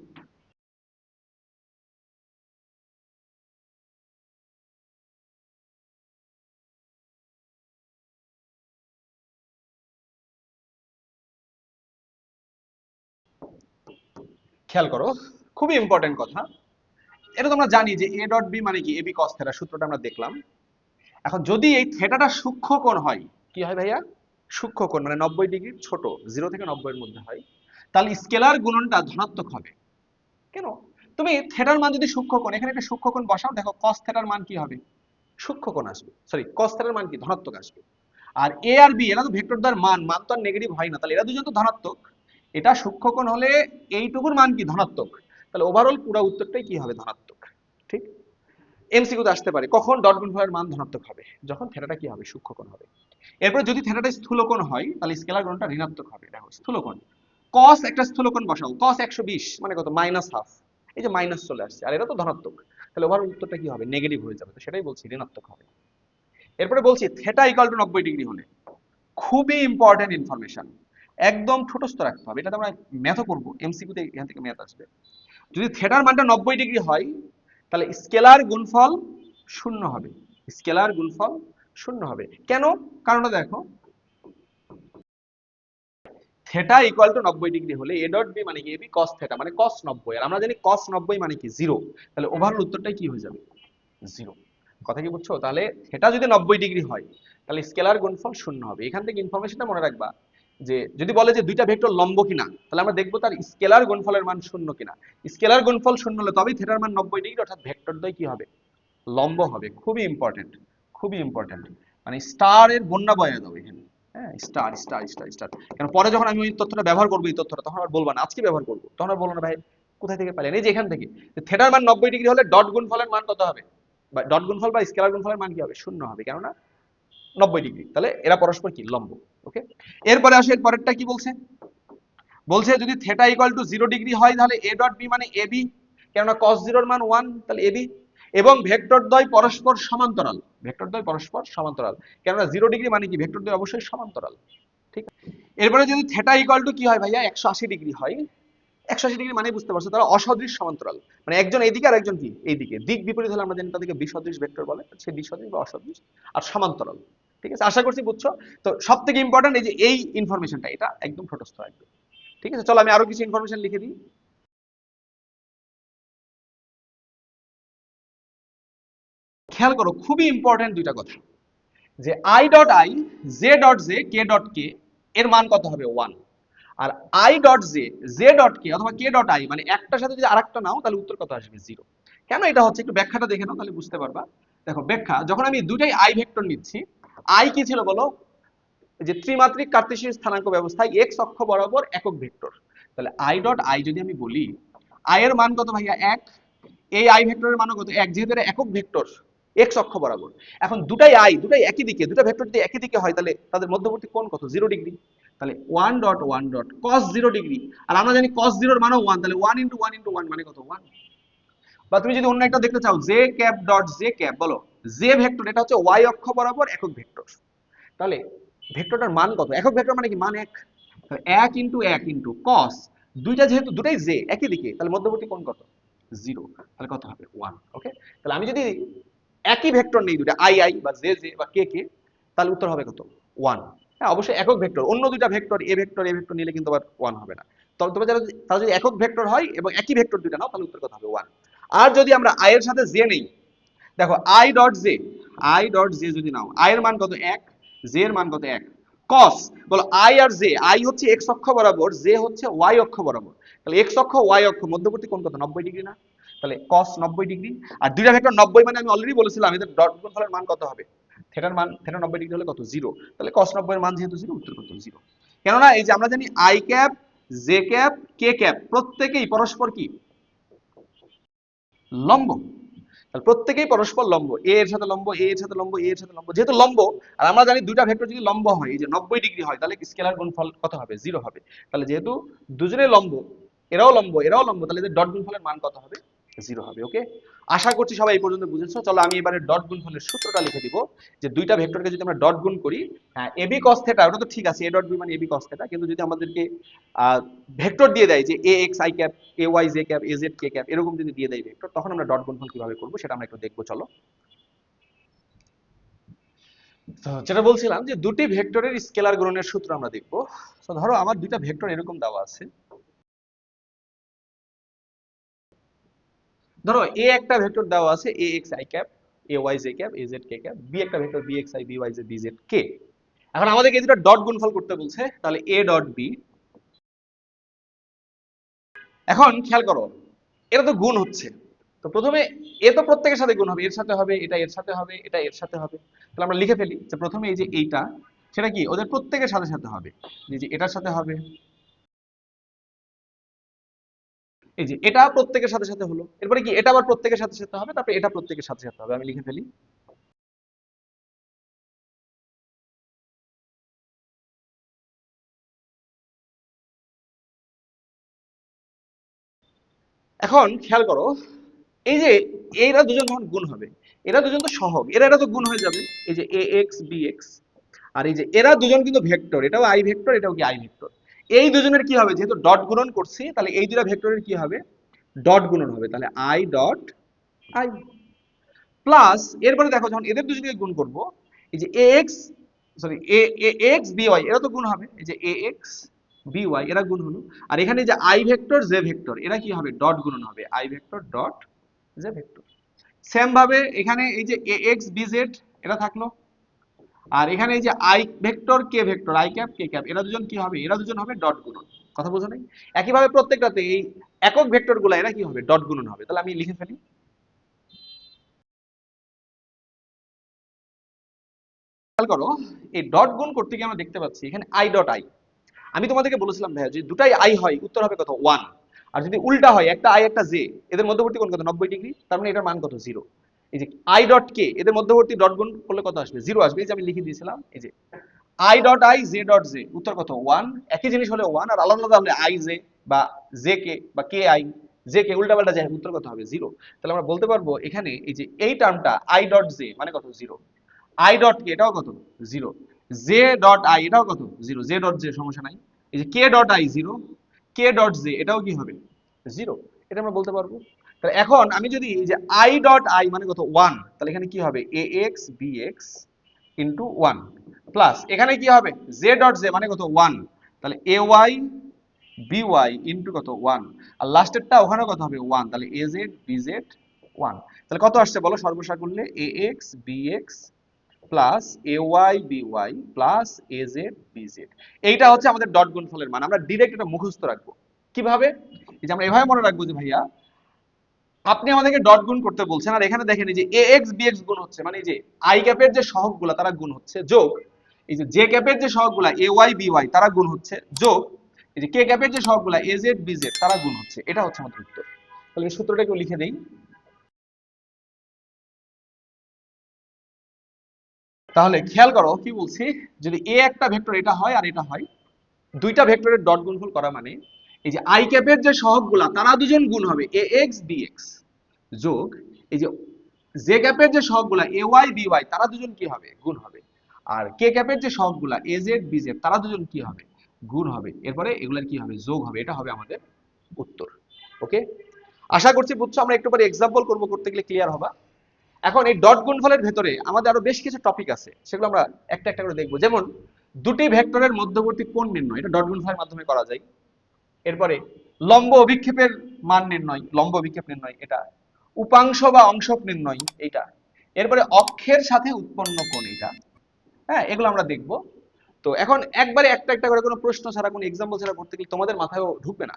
খেয়াল করো, খুবই ইম্পর্টেন্ট কথা, এটা তোমরা জানি যে এ ডট বি মানে কি এবি কস থিটা, সূত্রটা আমরা দেখলাম। এখন যদি এই থিটাটা সূক্ষ্মকোণ হয়, কি হয় ভাইয়া, সূক্ষ্মকোণ মানে 90 ডিগ্রির ছোট, 0 থেকে 90 এর মধ্যে হয়, তাহলে স্কেলার গুণনটা ধনাত্মক হবে। কেন, তুমি থিটার মান যদি সূক্ষ্মকোণ, এখানে একটা সূক্ষ্মকোণ বসাও, দেখো কস থিটার মান কি হবে, সূক্ষ্মকোণ আসবে, সরি কস থিটার মান কি ধনাত্মক আসবে। আর এ আর বি এরা তো ভেক্টর দ্বার মান, মান তো আর নেগেটিভ হয় না, তাহলে এরা দুজন তো ধনাত্মক, এটা সূক্ষ্মকোণ হলে এইটুকুর মান কি ধনাত্মক, তাহলে ওভারঅল পুরো উত্তরটাই কি হবে, ধনাত্মক। ঠিক, এমসিকিউতে আসতে পারে কখন ডট গুণফলের মান ধনাত্মক হবে, যখন থিটাটা কি হবে, সূক্ষ্মকোণ হবে। এরপর যদি থিটাটা স্থূলকোণ হয়, তাহলে স্কেলার গুণনটা ঋণাত্মক হবে। দেখো স্থূলকোণ, cos একটা স্থূলকোণ বসাও, cos 120 মানে কত, মাইনাস হাফ, এই যে মাইনাস চলে আসছে, আর এটা তো ধনাত্মক, তাহলে ওভারঅল উত্তরটা কি হবে, নেগেটিভ হয়ে যাবে, তো সেটাই বলছি ঋণাত্মক হবে। এরপরে বলছি থিটা ইকুয়াল টু 90 ডিগ্রি হলে, খুবই ইম্পর্টেন্ট ইনফরমেশন, একদম ঠোঁটস্থ রাখতে হবে। এটা আমরা ম্যাথও করবো, এমসিকিউতে এখান থেকে ম্যাথ আসবে। যদি থিটার মানটা 90 ডিগ্রি হয় তাহলে স্কেলার গুণফল শূন্য হবে, স্কেলার গুণফল শূন্য হবে। কেন? কারণটা দেখো, থিটা ইকুয়াল টু 90 ডিগ্রি হলে এ ডট বি মানে কি এবি কস থিটা মানে কস 90, আর আমরা জানি কস 90 মানে কি 0, তাহলে ওভারঅল উত্তরটাই কি হয়ে যাবে 0। কথা কি বুঝছো? তাহলে থিটা যদি 90 ডিগ্রি হয় তাহলে স্কেলার গুণফল শূন্য হবে। এখান থেকে ইনফরমেশনটা মনে রাখবা যে যদি বলে যে দুইটা ভেক্টর লম্ব কিনা, তাহলে আমরা দেখবো তার স্কেলার গুণফলের মান শূন্য কিনা। স্কেলার গুণফল শূন্য হলে তবেই থিটার মান 90 ডিগ্রি, অর্থাৎ ভেক্টর দ্বয় কি হবে লম্ব হবে। খুবই ইম্পর্টেন্ট, খুবই ইম্পর্টেন্ট, মানে স্টারের বন্যা বয়ে দাও এখানে। হ্যাঁ, স্টার স্টার স্টার স্টার। কারণ পরে যখন আমি ওই তথ্যটা ব্যবহার করবো, এই তথ্যটা তখন আর বলবা না আজকে ব্যবহার করবো, তখন আর বলবো না ভাই কোথায় থেকে পেলেন, এই যে এখান থেকে। থিটার মান 90 ডিগ্রি হলে ডট গুণফলের মান কত হবে, বা ডট গুণফল বা স্কেলার গুণফলের মান কি হবে শূন্য হবে, কেননা 90 ডিগ্রি। তাহলে এরা পরস্পর কি লম্ব। ওকে, এরপরে আসে এর পরেরটা কি বলছে, বলছে যদি থিটা ইকুয়াল টু 0 ডিগ্রি হয় তাহলে এ ডট বি মানে এবি, কেননা cos 0 এর মান 1, তাহলে এবি। এবং ভেক্টর দ্বয় পরস্পর সমান্তরাল, ভেক্টর দ্বয় পরস্পর সমান্তরাল, কেননা 0 ডিগ্রি মানে কি ভেক্টর দ্বয় অবশ্যই সমান্তরাল। ঠিক আছে, এরপরে যদি থিটা ইকুয়াল টু কি হয় ভাইয়া 180 ডিগ্রি হয়, 180 ডিগ্রি মানে বুঝতে পারছো তারা অসদৃশ সমান্তরাল, মানে একজন এইদিকে আর একজন কি এইদিকে, দিক বিপরীত হলে আমরা জানি তাদেরকে বিসদৃশ ভেক্টর বলে, সে বিসদৃশ বা অসদৃশ আর সমান্তরাল। ঠিক আছে, আশা করছি বুঝছো। তো সব থেকে ইম্পর্টেন্ট এই যে এই ইনফরমেশনটা, এটা একদম ঠোঁটস্থ রাখবে। ঠিক আছে, চলো আমি আরো কিছু ইনফরমেশন লিখে দিই। খেয়াল করো, খুবই ইম্পর্টেন্ট দুইটা কথা, যে i dot i, j dot j, k dot k এর মান কত হবে 1, আর i dot j, j dot k অথবা কে ডট আই মানে একটার সাথে যদি আরেকটা নাও তাহলে উত্তর কত আসবে 0। কেন এটা হচ্ছে একটু ব্যাখ্যাটা দেখে নাও তাহলে বুঝতে পারবা। দেখো ব্যাখ্যা, যখন আমি দুটাই আই ভেক্টর নিচ্ছি, আই কি ছিল বলো, যে ত্রিমাত্রিক কার্তেশীয় স্থানাঙ্ক ব্যবস্থায় এক্স অক্ষ বরাবর একক ভেক্টর। তাহলে আই ডট আই যদি আমি বলি, আই এর মান কত ভাইয়া 1, এই আই ভেক্টরের মানও কত 1, যেহেতু এটা একক ভেক্টর এক্স অক্ষ বরাবর। এখন দুটাই আই, দুটাই একই দিকে, দুটা ভেক্টর যদি একই দিকে হয় তাহলে তাদের মধ্যবর্তী কোণ কত 0 ডিগ্রি। তাহলে 1 ডট cos 0 ডিগ্রি, আর আমরা জানি cos 0 এর মানও 1, তাহলে 1 ইন্টু 1 ইন্টু 1 মানে কত 1। বা তুমি যদি অন্য একটা দেখতে চাও, J cap dot J cap, বলো জে ভেক্টর এটা হচ্ছে ওয়াই অক্ষ বরাবর একক ভেক্টর, তাহলে ভেক্টরটার মান কত, একক ভেক্টর মানে কি মান 1, তাহলে 1 ইন্টু 1 ইন্টু cos, দুইটা যেহেতু দুটাই জে একই দিকে তাহলে মধ্যবর্তী কোণ কত 0, তাহলে কত হবে 1। ওকে, তাহলে আমি যদি একই ভেক্টর নেই দুটা আই আই বা জে জে বা কে কে, তাহলে উত্তর হবে কত 1। হ্যাঁ অবশ্যই একক ভেক্টর, অন্য দুইটা ভেক্টর এ ভেক্টর এ ভেক্টর নিলে কিন্তু আবার 1 হবে না। তবে তবে যারা তারা যদি একক ভেক্টর হয় এবং একই ভেক্টর দুইটা নাও তাহলে উত্তর কত হবে 1। আর যদি আমরা আই এর সাথে জে নেই, দেখো I dot J, I dot J যদি নাও, আই এর মান কত 1, জে এর মান কত 1, cos, বলো আই আর জে, আই হচ্ছে এক্স অক্ষ বরাবর, জে হচ্ছে ওয়াই অক্ষ বরাবর, তাহলে এক্স অক্ষ ওয়াই অক্ষ মধ্যবর্তী কোণ কত 90 ডিগ্রি না, তাহলে cos 90 ডিগ্রি। আর দুইটা ভেক্টর 90 মানে আমি অলরেডি বলেছিলাম এদের ডট গুণফলের মান কত হবে, থিটার মান, থিটা 90 ডিগ্রি হলে কত 0, তাহলে cos 90 এর মান যেহেতু 0 উত্তর কত 0। কেননা এই যে আমরা জানি I cap, J cap, K cap প্রত্যেকেই পরস্পর কি লম্ব, তাহলে প্রত্যেকেই পরস্পর লম্ব, এ এর সাথে লম্ব, এ এর সাথে লম্ব, এ এর সাথে লম্ব, যেহেতু লম্ব, আর আমরা জানি দুইটা ভেক্টর যদি লম্ব হয়, এই যে 90 ডিগ্রি হয়, তাহলে স্কেলার গুণফল কত হবে 0 হবে। তাহলে যেহেতু দুজনে লম্ব, এরাও লম্ব এরাও লম্ব, তাহলে এদের ডট গুণফলের মান কত হবে 0 হবে। ওকে, আশা করছি সবাই এই পর্যন্ত বুঝেছো। চলো আমি এবারে ডট গুণফলের সূত্রটা লিখে দিব, যে দুইটা ভেক্টরকে যদি আমরা ডট গুণ করি, হ্যাঁ এবি cos থিটা ওটা তো ঠিক আছে, এ ডট বি মানে এবি cos থিটা, কিন্তু যদি আমাদেরকে ভেক্টর দিয়ে দেয় যে a x i cap, a Y j cap, a Z k cap, এরকম যদি দিয়ে দেয় ভেক্টর, তখন আমরা ডট গুণফল কিভাবে করবো সেটা আমরা একটু দেখবো। চলো, তো যেটা বলছিলাম যে দুটি ভেক্টরের স্কেলার গুণনের সূত্র আমরা দেখবো। তো ধরো আমার দুইটা ভেক্টর এরকম দেওয়া আছে, ধরো এ একটা ভেক্টর দেওয়া আছে a x i cap, a Y j cap, a Z k cap, b একটা vector b x i, b y j, b z k. এখন আমাদেরকে এই দুটো ডট গুণফল করতে বলছে, তাহলে এ ডট বি। এখন খেয়াল করো, এটা তো গুণ হচ্ছে, তো প্রথমে এ তো প্রত্যেকের সাথে গুণ হবে, এর সাথে হবে, এটা এর সাথে হবে, এটা এর সাথে হবে। তাহলে আমরা লিখে ফেলি যে প্রথমে এই যে এইটা, সেটা কি ওদের প্রত্যেকের সাথে সাথে হবে, এই যে এটার সাথে হবে, এই যে এটা প্রত্যেকের সাথে সাথে হলো, এরপরে কি এটা আবার প্রত্যেকের সাথে সাথে হবে, তারপরে এটা প্রত্যেকের সাথে সাথে হবে। আমি লিখে ফেলি, এখন খেয়াল করো, এই যে এরা দুজন যখন গুণ হবে, এরা দুজন তো সহগ, এরা তো গুণ হয়ে যাবে, এই যে এ এক্স বি এক্স, আর এই যে এরা দুজন কিন্তু ভেক্টর, এটাও আই ভেক্টর, এটাও কি আই ভেক্টর। এই দুজনের কি হবে, যেহেতু ডট গুণন করছি তাহলে এই দুটা ভেক্টরের কি হবে, ডট গুণন হবে, তাহলে আই ডট আই প্লাস এরপরে দেখো যখন এদের দুজনকে গুণ করব, এই যে a x sorry A x B Y এরা তো গুণ হবে, এই যে এ এক্স বি ওয়াই এরা গুণ হলো, আর এখানে যে আই ভেক্টর জে ভেক্টর এরা কি হবে, ডট গুণন হবে, I vector dot J vector. Same ভাবে এখানে এই যে এ এক্স বি জেড এটা থাকলো, আর এখানে এই যে I vector K vector I cap K cap এরা দুজন কি হবে, এরা দুজন হবে ডট গুণন। কথা বোঝো নাই? একইভাবে প্রত্যেকটাতে এই একক ভেক্টর গুলা এরা কি হবে, ডট গুণন হবে। তাহলে আমি লিখে ফেলি, খেয়াল করো এই ডট গুণ করতে গিয়ে আমরা দেখতে পাচ্ছি এখানে আই ডট আই। আমি তোমাদেরকে বলেছিলাম ভাইয়া যদি দুটাই আই হয় উত্তর হবে কত, 1। আর যদি উল্টা হয় একটা আই একটা জে, এদের মধ্যবর্তী কোণ কত, 90 ডিগ্রি, তার মানে এটার মান কত, 0। এই যে আই ডট কে এদের মধ্যবর্তী ডট গুণ করলে কত আসবে, 0 আসবে। এই যে আমি লিখে দিয়েছিলাম, এই যে i dot i j dot J উত্তর কত, 1। একই জিনিস হলে 1, আর আলাদা আলাদা হলে আই জে বা জে কে বা কে আই জে কে উল্টা পাল্টা যায়, উত্তর কত হবে, 0। তাহলে আমরা বলতে পারবো এখানে এই যে এই টার্মটা আই ডট জে মানে কত, 0। আই ডট কে এটাও কত, 0। জে ডট আই এটাও কত, 0। জে ডট জে সমস্যা নাই। এই যে k dot i 0, k dot j এটাও কি হবে, 0। এটা আমরা বলতে পারবো। তাহলে এখন আমি যদি এই যে আই ডট আই মানে কত, 1, তাহলে এখানে কি হবে, a x b x into 1 plus এখানে কি হবে, জে ডট জে মানে কত, 1, তাহলে এ ওয়াই বি ওয়াই ইন্টু কত, 1, আর লাস্টেরটা ওখানে কত হবে, 1, তাহলে এ জেড বি জেড 1। তাহলে কত আসছে বলো, সর্বসার করলে a x b x plus a y b y plus a z b z. এইটা হচ্ছে আমাদের ডট গুণফলের মান। আমরা ডিরেক্ট এটা মুখস্থ রাখবো কিভাবে, এই যে আমরা এভাবে মনে রাখবো যে ভাইয়া আপনি আমাদেরকে ডট গুণ করতে বলছেন, আর এখানে দেখেন এই যে এ এক্স বি এক্স গুণ হচ্ছে, মানে এই যে আই ক্যাপের যে সহগগুলা তারা গুণ হচ্ছে, যোগ এই যে জে ক্যাপের যে সহগগুলা এ ওয়াই বি ওয়াই তারা গুণ হচ্ছে, যোগ এই যে কে ক্যাপের যে সহগগুলা এ জেড বি জেড তারা গুণ হচ্ছে। এটা হচ্ছে আমাদের উত্তর। তাহলে এই সূত্রটা একটু লিখে দেই। তাহলে খেয়াল করো কি বলছি, যদি এ একটা ভেক্টর এটা হয় আর এটা হয়, দুইটা ভেক্টরের ডট গুণফল করা মানে এই যে আই ক্যাপের যে সহগগুলা তারা দুজন গুণ হবে এ এক্স বি এক্স, যোগ এই যে জে ক্যাপের যে সহগগুলা এ ওয়াই বি ওয়াই তারা দুজন কি হবে, গুণ হবে, আর কে ক্যাপের যে সহগগুলা এ জেড বি জেড তারা দুজন কি হবে, গুণ হবে। এরপরে এগুলার কি হবে, যোগ হবে। এটা হবে আমাদের উত্তর। ওকে, আশা করছি বুঝছো। আমরা একটু পরে এক্সাম্পল করব, করতে গেলে ক্লিয়ার হবে। এখন এই ডট গুণফলের ভেতরে আমাদের আরো বেশ কিছু টপিক আছে, সেগুলো আমরা একটা একটা করে দেখবো। যেমন দুটি ভেক্টরের মধ্যবর্তী কোণ নির্ণয়, এটা ডট গুণফলের মাধ্যমে করা যায়। এরপরে লম্ব অভিক্ষেপের মান নির্ণয়, লম্ব অভিক্ষেপ নির্ণয় এটা। উপাংশ বা অংশক নির্ণয় এটা। এরপরে অক্ষের সাথে উৎপন্ন কোণ এটা। হ্যাঁ, এগুলো আমরা দেখব। তো এখন একবারে একটা একটা করে কোনো প্রশ্ন ছাড়া, কোনো এক্সাম্পল ছাড়া করতে গেলে তোমাদের মাথায়ও ঢুকবে না।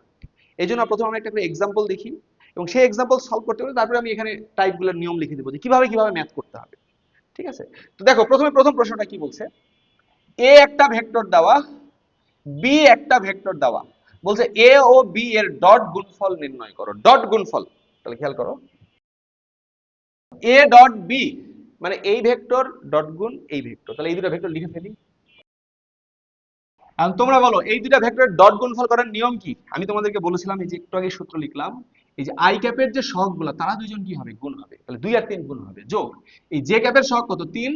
এই জন্য প্রথমে আমরা একটা করে এক্সাম্পল দেখি, এবং সেই এক্সাম্পল সলভ করতে হবে, তারপরে আমি এখানে টাইপগুলোর নিয়ম লিখে দেবো যে কিভাবে কিভাবে ম্যাথ করতে হবে। ঠিক আছে? তো দেখো প্রথমে প্রথম প্রশ্নটা কি বলছে, এ একটা ভেক্টর দেওয়া, বি একটা ভেক্টর দেওয়া, বলছে এ ও বি এর ডট গুণফল নির্ণয় করো। ডট গুণফল, তাহলে খেয়াল করো এ ডট বি মানে এই ভেক্টর ডট গুণ এই ভেক্টর, তাহলে এই দুটো ভেক্টর লিখে ফেলি। এখন তোমরা বলো এই দুটা ভেক্টরের ডট গুণফল করার নিয়ম কি। আমি তোমাদেরকে বলেছিলাম, এই যে একটু আগে সূত্র লিখলাম, এই যে আই ক্যাপের যে সহগগুলো তারা দুইজন কি হবে, গুণ হবে, তাহলে 2 আর 3 গুণ হবে, যোগ এই জে ক্যাপের সহগ কত, 3,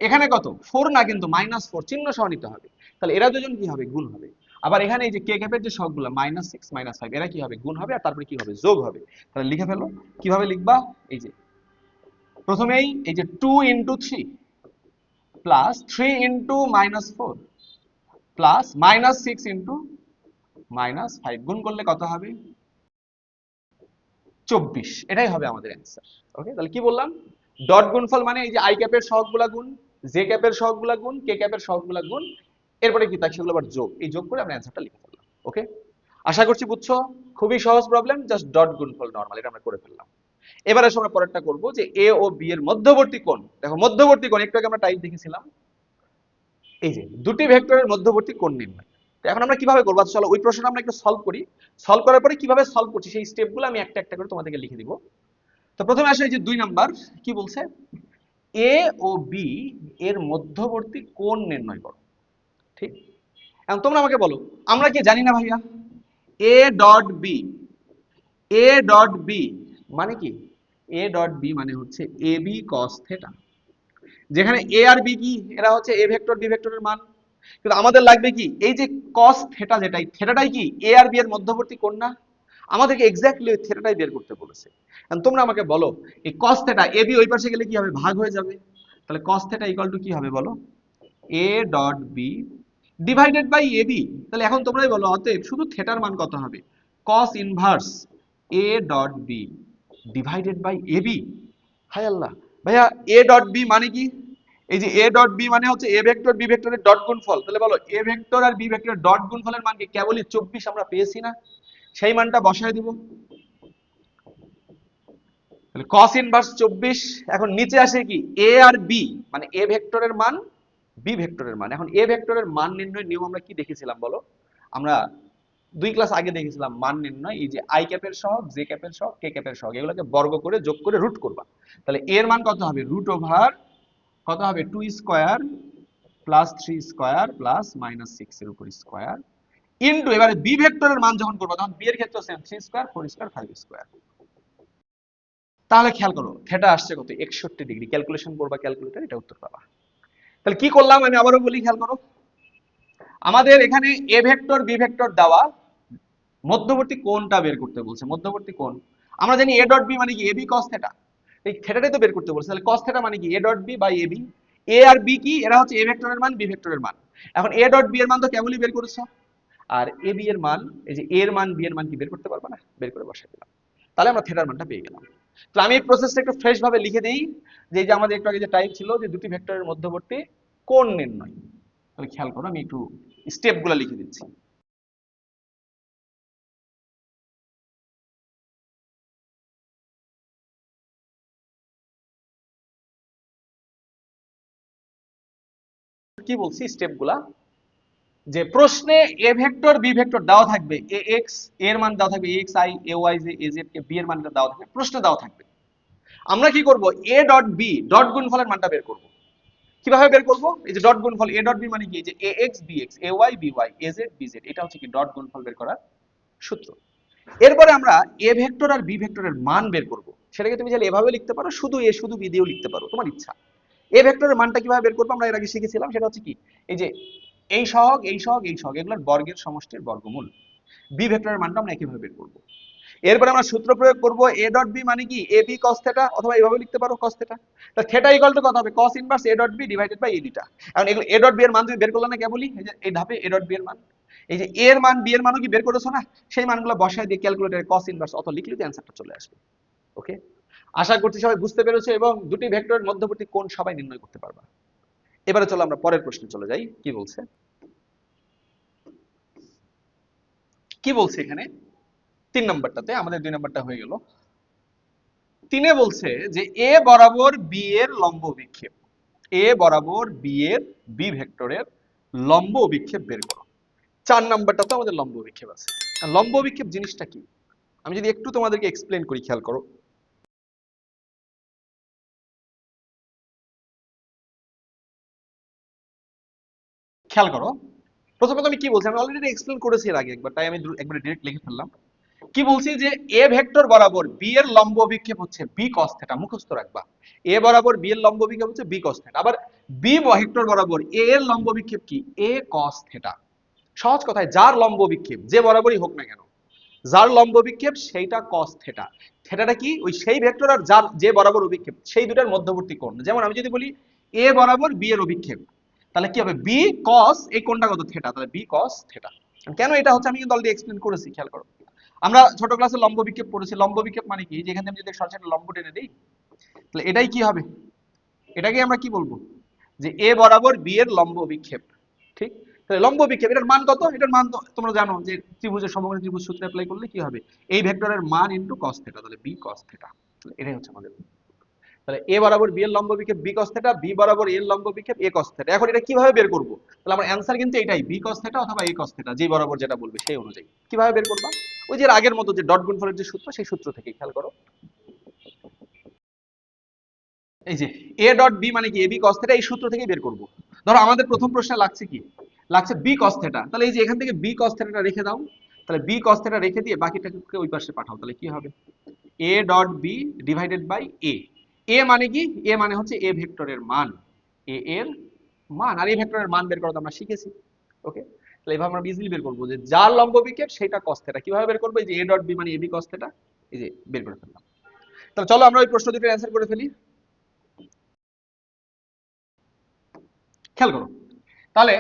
এখানে কত 4 না কিন্তু -4 চিহ্ন সহ নিতে হবে, তাহলে এরা দুজন কি হবে, গুণ হবে। আবার এখানে এই যে কে ক্যাপের যে সহগগুলো -6 -5 এরা কি হবে, গুণ হবে, আর তারপরে কি হবে, যোগ হবে। তাহলে লিখে ফেলো। কিভাবে লিখবা, এই যে প্রথমেই এই যে 2 × 3 প্লাস 3 × -4 প্লাস -6 × -5 গুণ করলে কত হবে, 24। এটাই হবে আমাদের অ্যান্সার। ওকে, তাহলে কি বললাম, ডট গুণফল মানে এই যে আই ক্যাপের সহগগুলা গুণ, জে ক্যাপের সহগগুলা গুণ, কে ক্যাপের সহগগুলা গুণ, এরপরে কি থাকে সেগুলো আবার যোগ, এই যোগ করে আমরা অ্যান্সারটা লিখে ফেললাম। ওকে, আশা করছি বুঝছো। খুবই সহজ প্রবলেম, জাস্ট ডট গুণফল নরমাল, এটা আমরা করে ফেললাম। এবারে আমরা পরেরটা করব যে এ ও বি এর মধ্যবর্তী কোণ। দেখো মধ্যবর্তী কোণ একটু আগে আমরা টাইপ দেখেছিলাম, এই যে দুটি ভেক্টরের মধ্যবর্তী কোণ নির্ণয়। তো এখন আমরা কিভাবে করব, চলো ওই প্রশ্নটা আমরা একটু সলভ করি। সলভ করার পরে কিভাবে সলভ করছি সেই স্টেপগুলো আমি একটা একটা করে তোমাদেরকে লিখে দিব। তো প্রথমে আসে এই যে 2 নাম্বার, কি বলছে, এ ও বি এর মধ্যবর্তী কোণ নির্ণয় করো। ঠিক, এখন তোমরা আমাকে বলো, আমরা কি জানি না ভাইয়া এ ডট বি, এ ডট বি মানে কি, এ ডট বি মানে হচ্ছে এ বি কস থেটা। যেখানে এ আর বি কি, এরা হচ্ছে এ ভেক্টর বি ভেক্টরের মান। কিন্তু আমাদের লাগবে কি, এই যে কস থেটা, যেটাই থেটাটাই কি এ আর বি এর মধ্যবর্তী কোণ না, আমাদেরকে এক্স্যাক্টলি ওই থেটাটাই বের করতে বলেছে। এখন তোমরা আমাকে বলো, এই কস থেটা এ বি ওই পাশে গেলে কি হবে, ভাগ হয়ে যাবে। তাহলে কস থেটা ইকুয়াল টু কি হবে বলো, এ dot B divided by A B. তাহলে এখন তোমরাই বলো, অতএব শুধু থেটার মান কত হবে, cos inverse A dot B divided by A b. হাই আল্লাহ, ভাইয়া এ ডট বি মানে কি, এই যে এ ডট বি মানে হচ্ছে এ ভেক্টর বি ভেক্টরের ডট গুণফল। তাহলে বলো এ ভেক্টর আর বি ভেক্টরের ডট গুণফলের মান কি, কেবলই 24 আমরা পেয়েছি না, সেই মানটা বসায় দিব। তাহলে cos ইনভার্স 24। এখন নিচে আসে কি এ আর বি, মানে এ ভেক্টরের মান বি ভেক্টরের মান। এখন এ ভেক্টরের মান নির্ণয়ের নিয়ম আমরা কি দেখেছিলাম বলো, আমরা 2 ক্লাস আগে দেখেছিলাম মান নির্ণয়, এই যে আই ক্যাপের সহগ, জে ক্যাপের সহগ, কে ক্যাপের সহগ, এগুলোকে বর্গ করে যোগ করে রুট করবা। তাহলে এর মান কত হবে, রুট ওভার কত হবে 2 square plus 3 square plus minus 6 এর উপর স্কয়ার ইনটু, এবারে বি ভেক্টরের মান যখন করবা তখন বি এর ক্ষেত্রে সেম 3 স্কয়ার 4 স্কয়ার 5 স্কয়ার। তাহলে খেয়াল করো থেটা আসছে কত, 61 ডিগ্রি। ক্যালকুলেশন করবা ক্যালকুলেটর, এটা উত্তর পাবা। তাহলে কি করলাম আমি আবারও বলি, খেয়াল করো, আমাদের এখানে এ ভেক্টর বি ভেক্টর দেওয়া, মধ্যবর্তী কোণটা বের করতে বলছে, মধ্যবর্তী কোণ। আমরা জানি এ ডট বি মানে কি এ বি কস থেটা, এই থেটাটাই তো বের করতে বলছে। তাহলে কস থেটা মানে কি A dot B by A B. A আর বি কি, এরা হচ্ছে এ ভেক্টরের মান বি ভেক্টরের মান। এখন এ ডট বি এর মান তো কেবলই বের করেছো, আর এ বি এর মান, এই যে এর মান বি এর মান কি বের করতে পারবা না, বের করে বসাই দিলাম। তাহলে আমরা থেটার মানটা পেয়ে গেলাম। তো আমি এই প্রসেসটা একটু ফ্রেশ ভাবে লিখে দেই, যে এই যে আমাদের একটু আগে যে টাইপ ছিল যে দুটি ভেক্টরের মধ্যবর্তী কোণ নির্ণয়। তাহলে খেয়াল করো আমি একটু স্টেপগুলো লিখে দিচ্ছি। কি বলছি স্টেপগুলা, যে প্রশ্নে এ ভেক্টর বি ভেক্টর দেওয়া থাকবে, এ এক্স এর মান দেওয়া থাকবে, এক্স আই এ ওয়াই জে এ জেড কে বি এর মানটা দেওয়া থাকবে, প্রশ্নে দেওয়া থাকবে। আমরা কি করব, এ ডট বি ডট গুণফলের মানটা বের করব। কিভাবে বের করব, এই যে ডট গুণফল, এ ডট বি মানে কি, এই যে a x b x a y b y a z b z, এটা হচ্ছে কি ডট গুণফল বের করার সূত্র। এরপরে আমরা এ ভেক্টর আর বি ভেক্টরের মান বের করব। সেটাকে তুমি চাইলে এভাবে লিখতে পারো, শুধু এ শুধু বি দিয়েও লিখতে পারো, তোমার ইচ্ছা। এ ভেক্টরের মানটা কিভাবে বের করবো আমরা এর আগে শিখেছিলাম, সেটা হচ্ছে কি, এই যে এই সহগ এই সহগ এই সহগ এগুলোর বর্গের সমষ্টির বর্গমূল। বি ভেক্টরের মানটা আমরা একইভাবে বের করব। এরপরে আমরা সূত্র প্রয়োগ করব, এ ডট বি মানে কি এ বি কস থেটা, অথবা এইভাবে লিখতে পারো কস থেটা। তাহলে থেটা ইকুয়াল টু কত হবে, cos inverse A dot B divided by A beta. এখন এগুলো এ ডট বি এর মান তুমি বের করলে না কেবলই, এই যে এই ধাপে এ ডট বি এর মান, এই যে এর মান বি এর মানও কি বের করেছো না, সেই মানগুলো বসায় দিয়ে ক্যালকুলেটরে কস ইনভার্স অত লিখলে অ্যান্সারটা চলে আসবে। ওকে, আশা করছি সবাই বুঝতে পেরেছো এবং দুটি ভেক্টরের মধ্যবর্তী কোণ সবাই নির্ণয় করতে পারবা। এবারে চলো আমরা পরের প্রশ্নে চলে যাই, কি বলছে, কি বলছে এখানে 3 নম্বরটাতে, আমাদের 2 নম্বরটা হয়ে গেল। 3-এ বলছে যে এ বরাবর বি এর লম্ব অভিক্ষেপ, এ বরাবর বি এর বি ভেক্টরের লম্ব অভিক্ষেপ বের করো। 4 নম্বরটাতে আমাদের লম্ব অভিক্ষেপ আছে। আর লম্ব অভিক্ষেপ জিনিসটা কি, আমি যদি একটু তোমাদেরকে এক্সপ্লেন করি, খেয়াল করো। খেয়াল করো, প্রথমত আমি কি বলছি, আমি অলরেডি এক্সপ্লেন করেছি এর আগে একবার, তাই আমি একবার ডিরেক্ট লিখে ফেললাম। কি বলছি, যে এ ভেক্টর বরাবর বি এর লম্ব অভিক্ষেপ হচ্ছে বি কস থেটা, মুখস্থ রাখবা। এ বরাবর বি এর লম্ব অভিক্ষেপ হচ্ছে বি কস থেটা। আবার বি ভেক্টর বরাবর এ এর লম্ব অভিক্ষেপ কি এ কস থেটা। সহজ কথায় যার লম্ব অভিক্ষেপ যে বরাবরই হোক না কেন, যার লম্ব অভিক্ষেপ সেইটা কস থেটা। থেটাটা কি, ওই সেই ভেক্টর আর যার যে বরাবর অভিক্ষেপ সেই দুটার মধ্যবর্তী কোণ। যেমন আমি যদি বলি এ বরাবর বি এর অভিক্ষেপ, তাহলে কি হবে বি কস, এই কোণটা কত থেটা, তাহলে বি কস থেটা। কেন এটা হচ্ছে আমি কিন্তু অলরেডি এক্সপ্লেন করেছি, খেয়াল করো। আমরা ছোট ক্লাসে লম্ব বিক্ষেপ পড়েছি, লম্ব বিক্ষেপ মানে কি, যেখানে আমি যদি সরাসরি লম্ব টেনে দিই, তাহলে এটাই কি হবে, এটাকে আমরা কি বলবো, যে এ বরাবর বি এর লম্ব বিক্ষেপ। ঠিক, তাহলে লম্ব বিক্ষেপ এটার মান কত, এটার মান তো তোমরা জানো যে ত্রিভুজের সমকোণী ত্রিভুজ সূত্র অ্যাপ্লাই করলে কি হবে, এই ভেক্টরের মান ইনটু cos থিটা, তাহলে b cos থিটা। এটাই হচ্ছে আমাদের, তাহলে a বরাবর b এর লম্ব বিক্ষেপ b cos থিটা, b বরাবর a এর লম্ব বিক্ষেপ a cos থিটা। এখন এটা কিভাবে বের করব, তাহলে আমার অ্যানসার কিন্তু এটাই b cos থিটা অথবা a cos থিটা, যে বরাবর যেটা বলবে সেই অনুযায়ী। কিভাবে বের করবা, ওই যে আগের মতো যে ডট গুণফলের যে সূত্র, সেই সূত্র থেকে। খেয়াল করো, এই যে a ডট b মানে কি ab cos থিটা, এই সূত্র থেকেই বের করব। ধরো আমাদের প্রথম প্রশ্নে লাগছে কি, লাগছে b cos থিটা, তাহলে এই যে এখান থেকে b cos থিটাটা রেখে দাও। তাহলে b cos থিটা রেখে দিয়ে বাকিটাকে ওই পাশে পাঠাও, তাহলে কি হবে a dot b divided by a। a মানে কি, a মানে হচ্ছে a ভেক্টরের মান। এ এর মান, আর এই ভেক্টরের মান বের করা তো আমরা শিখেছি। ওকে, তাহলে এভাবে আমরা ইজিলি বের করবো যে যার লম্ব বিক্ষেপ সেটা cos θ। কিভাবে বের করবো? এই যে a ডট b মানে ab cos θ, এই যে বের করে ফেললাম। তাহলে চলো আমরা ওই প্রশ্ন দুটোর অ্যান্সার করে ফেলি। খেয়াল করো তাহলে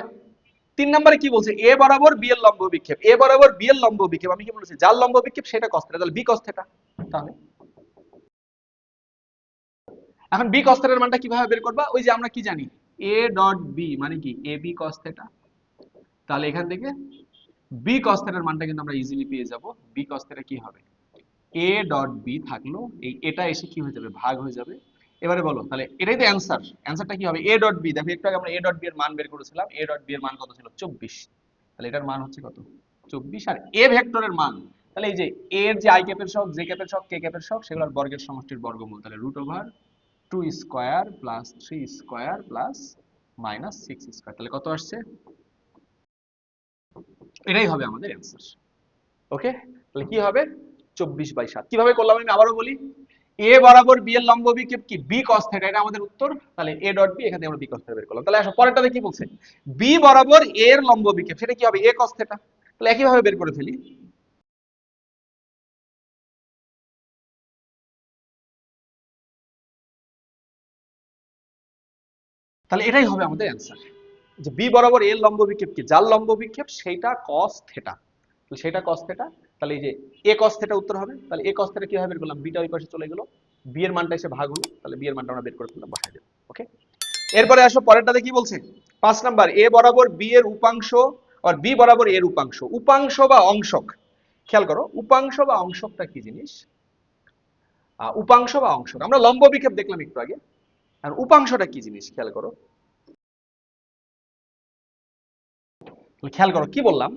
3 নম্বরে কি বলছে? a বরাবর b এর লম্ব বিক্ষেপ, a বরাবর b এর লম্ব বিক্ষেপ, আমি কি বলেছি? যার লম্ব বিক্ষেপ সেটা cos θ, তাহলে b cos θ। তাহলে এখন b cos θ এর মানটা কিভাবে বের করবা? ওই যে আমরা কি জানি, a ডট b মানে কি ab cos θ। তাহলে এখান থেকে b cos θ এর মানটা কিন্তু আমরা ইজিলি পেয়ে যাব। b cos θ কি হবে? a ডট b থাকলো, এই এটা এসে কি হয়ে যাবে? ভাগ হয়ে যাবে। এবারে বলো তাহলে এটাই তো অ্যানসার। অ্যানসারটা কি হবে? a ডট b, দেখো একটু আগে আমরা a ডট b এর মান বের করেছিলাম। a ডট b এর মান কত ছিল? 24। তাহলে এটার মান হচ্ছে কত? 24। আর a ভেক্টরের মান, তাহলে এই যে a এর যে i ক্যাপের সহগ, j ক্যাপের সহগ, k ক্যাপের সহগ, সেগুলোর বর্গের সমষ্টির বর্গমূল, তাহলে √2 square plus 3 square plus minus 6 square. তাহলে কত আসছে? এটাই হবে আমাদের অ্যানসার। ওকে, তাহলে কি হবে? 24/7। কিভাবে করলাম আমি আবারও বলি। a বরাবর b এর লম্ব বিক্ষেপ কি? b cos θ, এটা আমাদের উত্তর। তাহলে a ডট b, এখানে আমরা b cos θ বের করলাম। তাহলে আসো পরেরটাতে কি বলছে? b বরাবর a এর লম্ব বিক্ষেপ, সেটা কি হবে? a cos θ। তাহলে একই ভাবে বের করে ফেলি। তাহলে এটাই হবে আমাদের অ্যানসার, যে b বরাবর a এর লম্ব বিক্ষেপ কি? যার লম্ব বিক্ষেপ সেইটা cos θ। তাহলে সেটা cos θ। তাহলে এই যে a cos θ উত্তর হবে। তাহলে a cos θ কিভাবে বের করলাম? b টা ওই পাশে চলে গেল, b এর মানটা এসে ভাগ হলো, তাহলে b এর মানটা আমরা বের করে ফেললাম, বসাই দিলাম। ওকে, এরপরে আসো পরেরটাতে কি বলছে? 5 নাম্বার, a বরাবর b এর উপাংশ আর b বরাবর a এর উপাংশ। উপাংশ বা অংশক, খেয়াল করো উপাংশ বা অংশকটা কি জিনিস? উপাংশ বা অংশক, আমরা লম্ব বিক্ষেপ দেখলাম একটু আগে, আর উপাংশটা কি জিনিস খেয়াল করো। খেয়াল করো কি বললাম,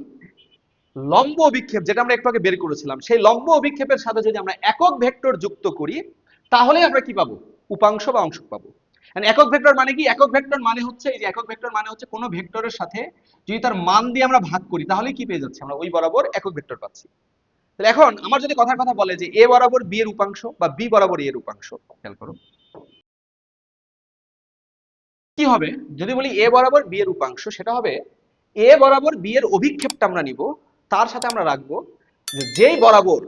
লম্ব অভিক্ষেপ যেটা আমরা একটু আগে বের করেছিলাম, সেই লম্ব অভিক্ষেপের সাথে যদি আমরা একক ভেক্টর যুক্ত করি, তাহলে আমরা কি পাবো? উপাংশ বা অংশক পাবো। একক ভেক্টর মানে কি? একক ভেক্টর মানে হচ্ছে, এই যে একক ভেক্টর মানে হচ্ছে কোন ভেক্টরের সাথে যদি তার মান দিয়ে আমরা ভাগ করি, তাহলে কি পেয়ে যাচ্ছি? আমরা ওই বরাবর একক ভেক্টর পাচ্ছি। তাহলে এখন আমার যদি কথার কথা বলে যে a বরাবর b এর উপাংশ বা b বরাবর a এর উপাংশ, খেয়াল করো কি হবে। যদি বলি a বরাবর b এর উপাংশ, সেটা হবে a বরাবর b এর অভিক্ষেপটা আমরা নিব, তার সাথে আমরা রাখবো যে যেই বরাবর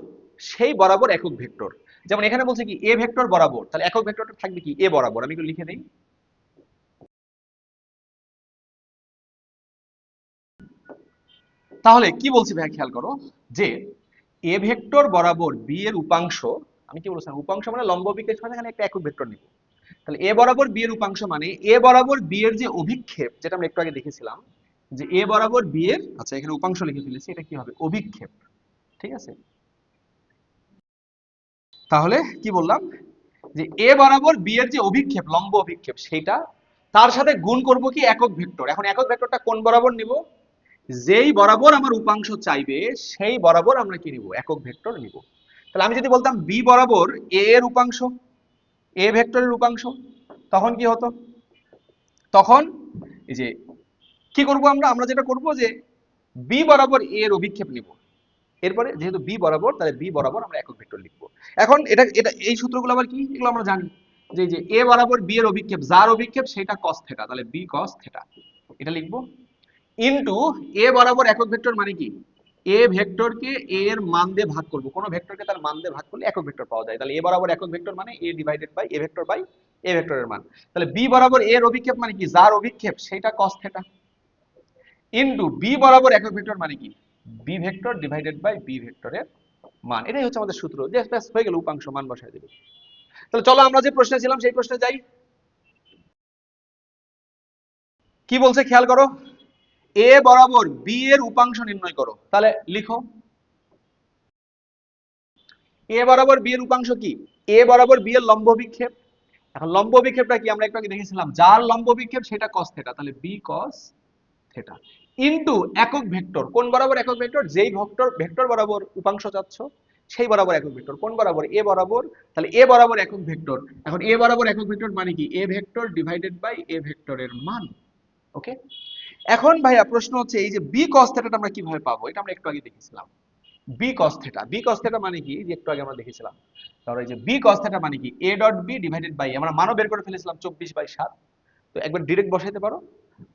সেই বরাবর একক ভেক্টর। যেমন এখানে বলছে কি a ভেক্টর বরাবর, তাহলে একক ভেক্টরটা থাকবে কি? a বরাবর। আমি একটু লিখে দেই। তাহলে কি বলছি ভাই, খেয়াল করো যে a ভেক্টর বরাবর b এর উপাংশ, আমি কি বলছিলাম? উপাংশ মানে লম্ব বিক্ষেপ, মানে এখানে একটা একক ভেক্টর নিব। তাহলে a বরাবর b এর উপাংশ মানে a বরাবর b এর যে অভিক্ষেপ, যেটা আমরা একটু আগে দেখেছিলাম, যে a বরাবর b এর, আচ্ছা এখানে উপাংশ লিখে ফেলেছি, এটা কি হবে? অভিক্ষেপ। ঠিক আছে, তাহলে কি বললাম, যে a বরাবর b এর যে অভিক্ষেপ, লম্ব অভিক্ষেপ, সেটা তার সাথে গুণ করব কি? একক ভেক্টর। এখন একক ভেক্টরটা কোন বরাবর নিব? যেই বরাবর আমার উপাংশ চাইবে, সেই বরাবর আমরা কি নিব? একক ভেক্টর নিব। তাহলে আমি যদি বলতাম b বরাবর a এর উপাংশ, a ভেক্টরের উপাংশ, তখন কি হতো? তখন এই যে কি করব আমরা? আমরা যেটা করব যে b বরাবর a এর অভিক্ষেপ নিব, এরপরে যেহেতু b বরাবর, তাহলে b বরাবর আমরা একক ভেক্টর লিখবো। এখন এটা এটা এই সূত্রগুলো আবার কি? এগুলো আমরা জানি যে যে a বরাবর b এর অভিক্ষেপ, যার অভিক্ষেপ সেটা cos θ, তাহলে b cos θ এটা লিখবো, ইনটু a বরাবর একক ভেক্টর মানে কি? a ভেক্টরকে a এর মান দিয়ে ভাগ করব, কোন ভেক্টরকে তার মান দিয়ে ভাগ করলে একক ভেক্টর পাওয়া যায়। তাহলে a বরাবর একক ভেক্টর মানে a divided by a vector by a ভেক্টরের মান। তাহলে b বরাবর a এর অভিক্ষেপ মানে কি? যার অভিক্ষেপ সেটা cos θ, ইনটু b বরাবর একক ভেক্টর মানে কি? b vector divided by b ভেক্টরের মান। এটাই হচ্ছে আমাদের সূত্র, যে ব্যাস হয়ে গেল, উপাংশ মান বসায় দেবে। তাহলে চলো আমরা যে প্রশ্নে ছিলাম সেই প্রশ্নে যাই। কি বলছে খেয়াল করো, a বরাবর b এর উপাংশ নির্ণয় করো। তাহলে লিখো a বরাবর b এর উপাংশ কি? a বরাবর b এর লম্ব বিক্ষেপ। এখন লম্ব বিক্ষেপটা কি? আমরা একটু আগে দেখেছিলাম, যার লম্ব বিক্ষেপ সেটা cos θ, তাহলে b cos θ ইনটু একক ভেক্টর। কোন বরাবর একক ভেক্টর? যেই ভেক্টর ভেক্টর বরাবর উপাংশ চাচ্ছ সেই বরাবর একক ভেক্টর। কোন বরাবর? a বরাবর। তাহলে a বরাবর একক ভেক্টর। এখন a বরাবর একক ভেক্টর মানে কি? a vector divided by a ভেক্টরের মান। ওকে, এখন ভাইয়া প্রশ্ন হচ্ছে এই যে b cos θ টা আমরা কিভাবে পাবো? এটা আমরা একটু আগে দেখেছিলাম। b cos θ, b cos θ মানে কি? যে একটু আগে আমরা দেখেছিলাম। তাহলে এই যে b cos θ মানে কি? a dot b divided by, আমরা মানও বের করে ফেলেছিলাম 24/7। তো একবার ডিরেক্ট বসাইতে পারো,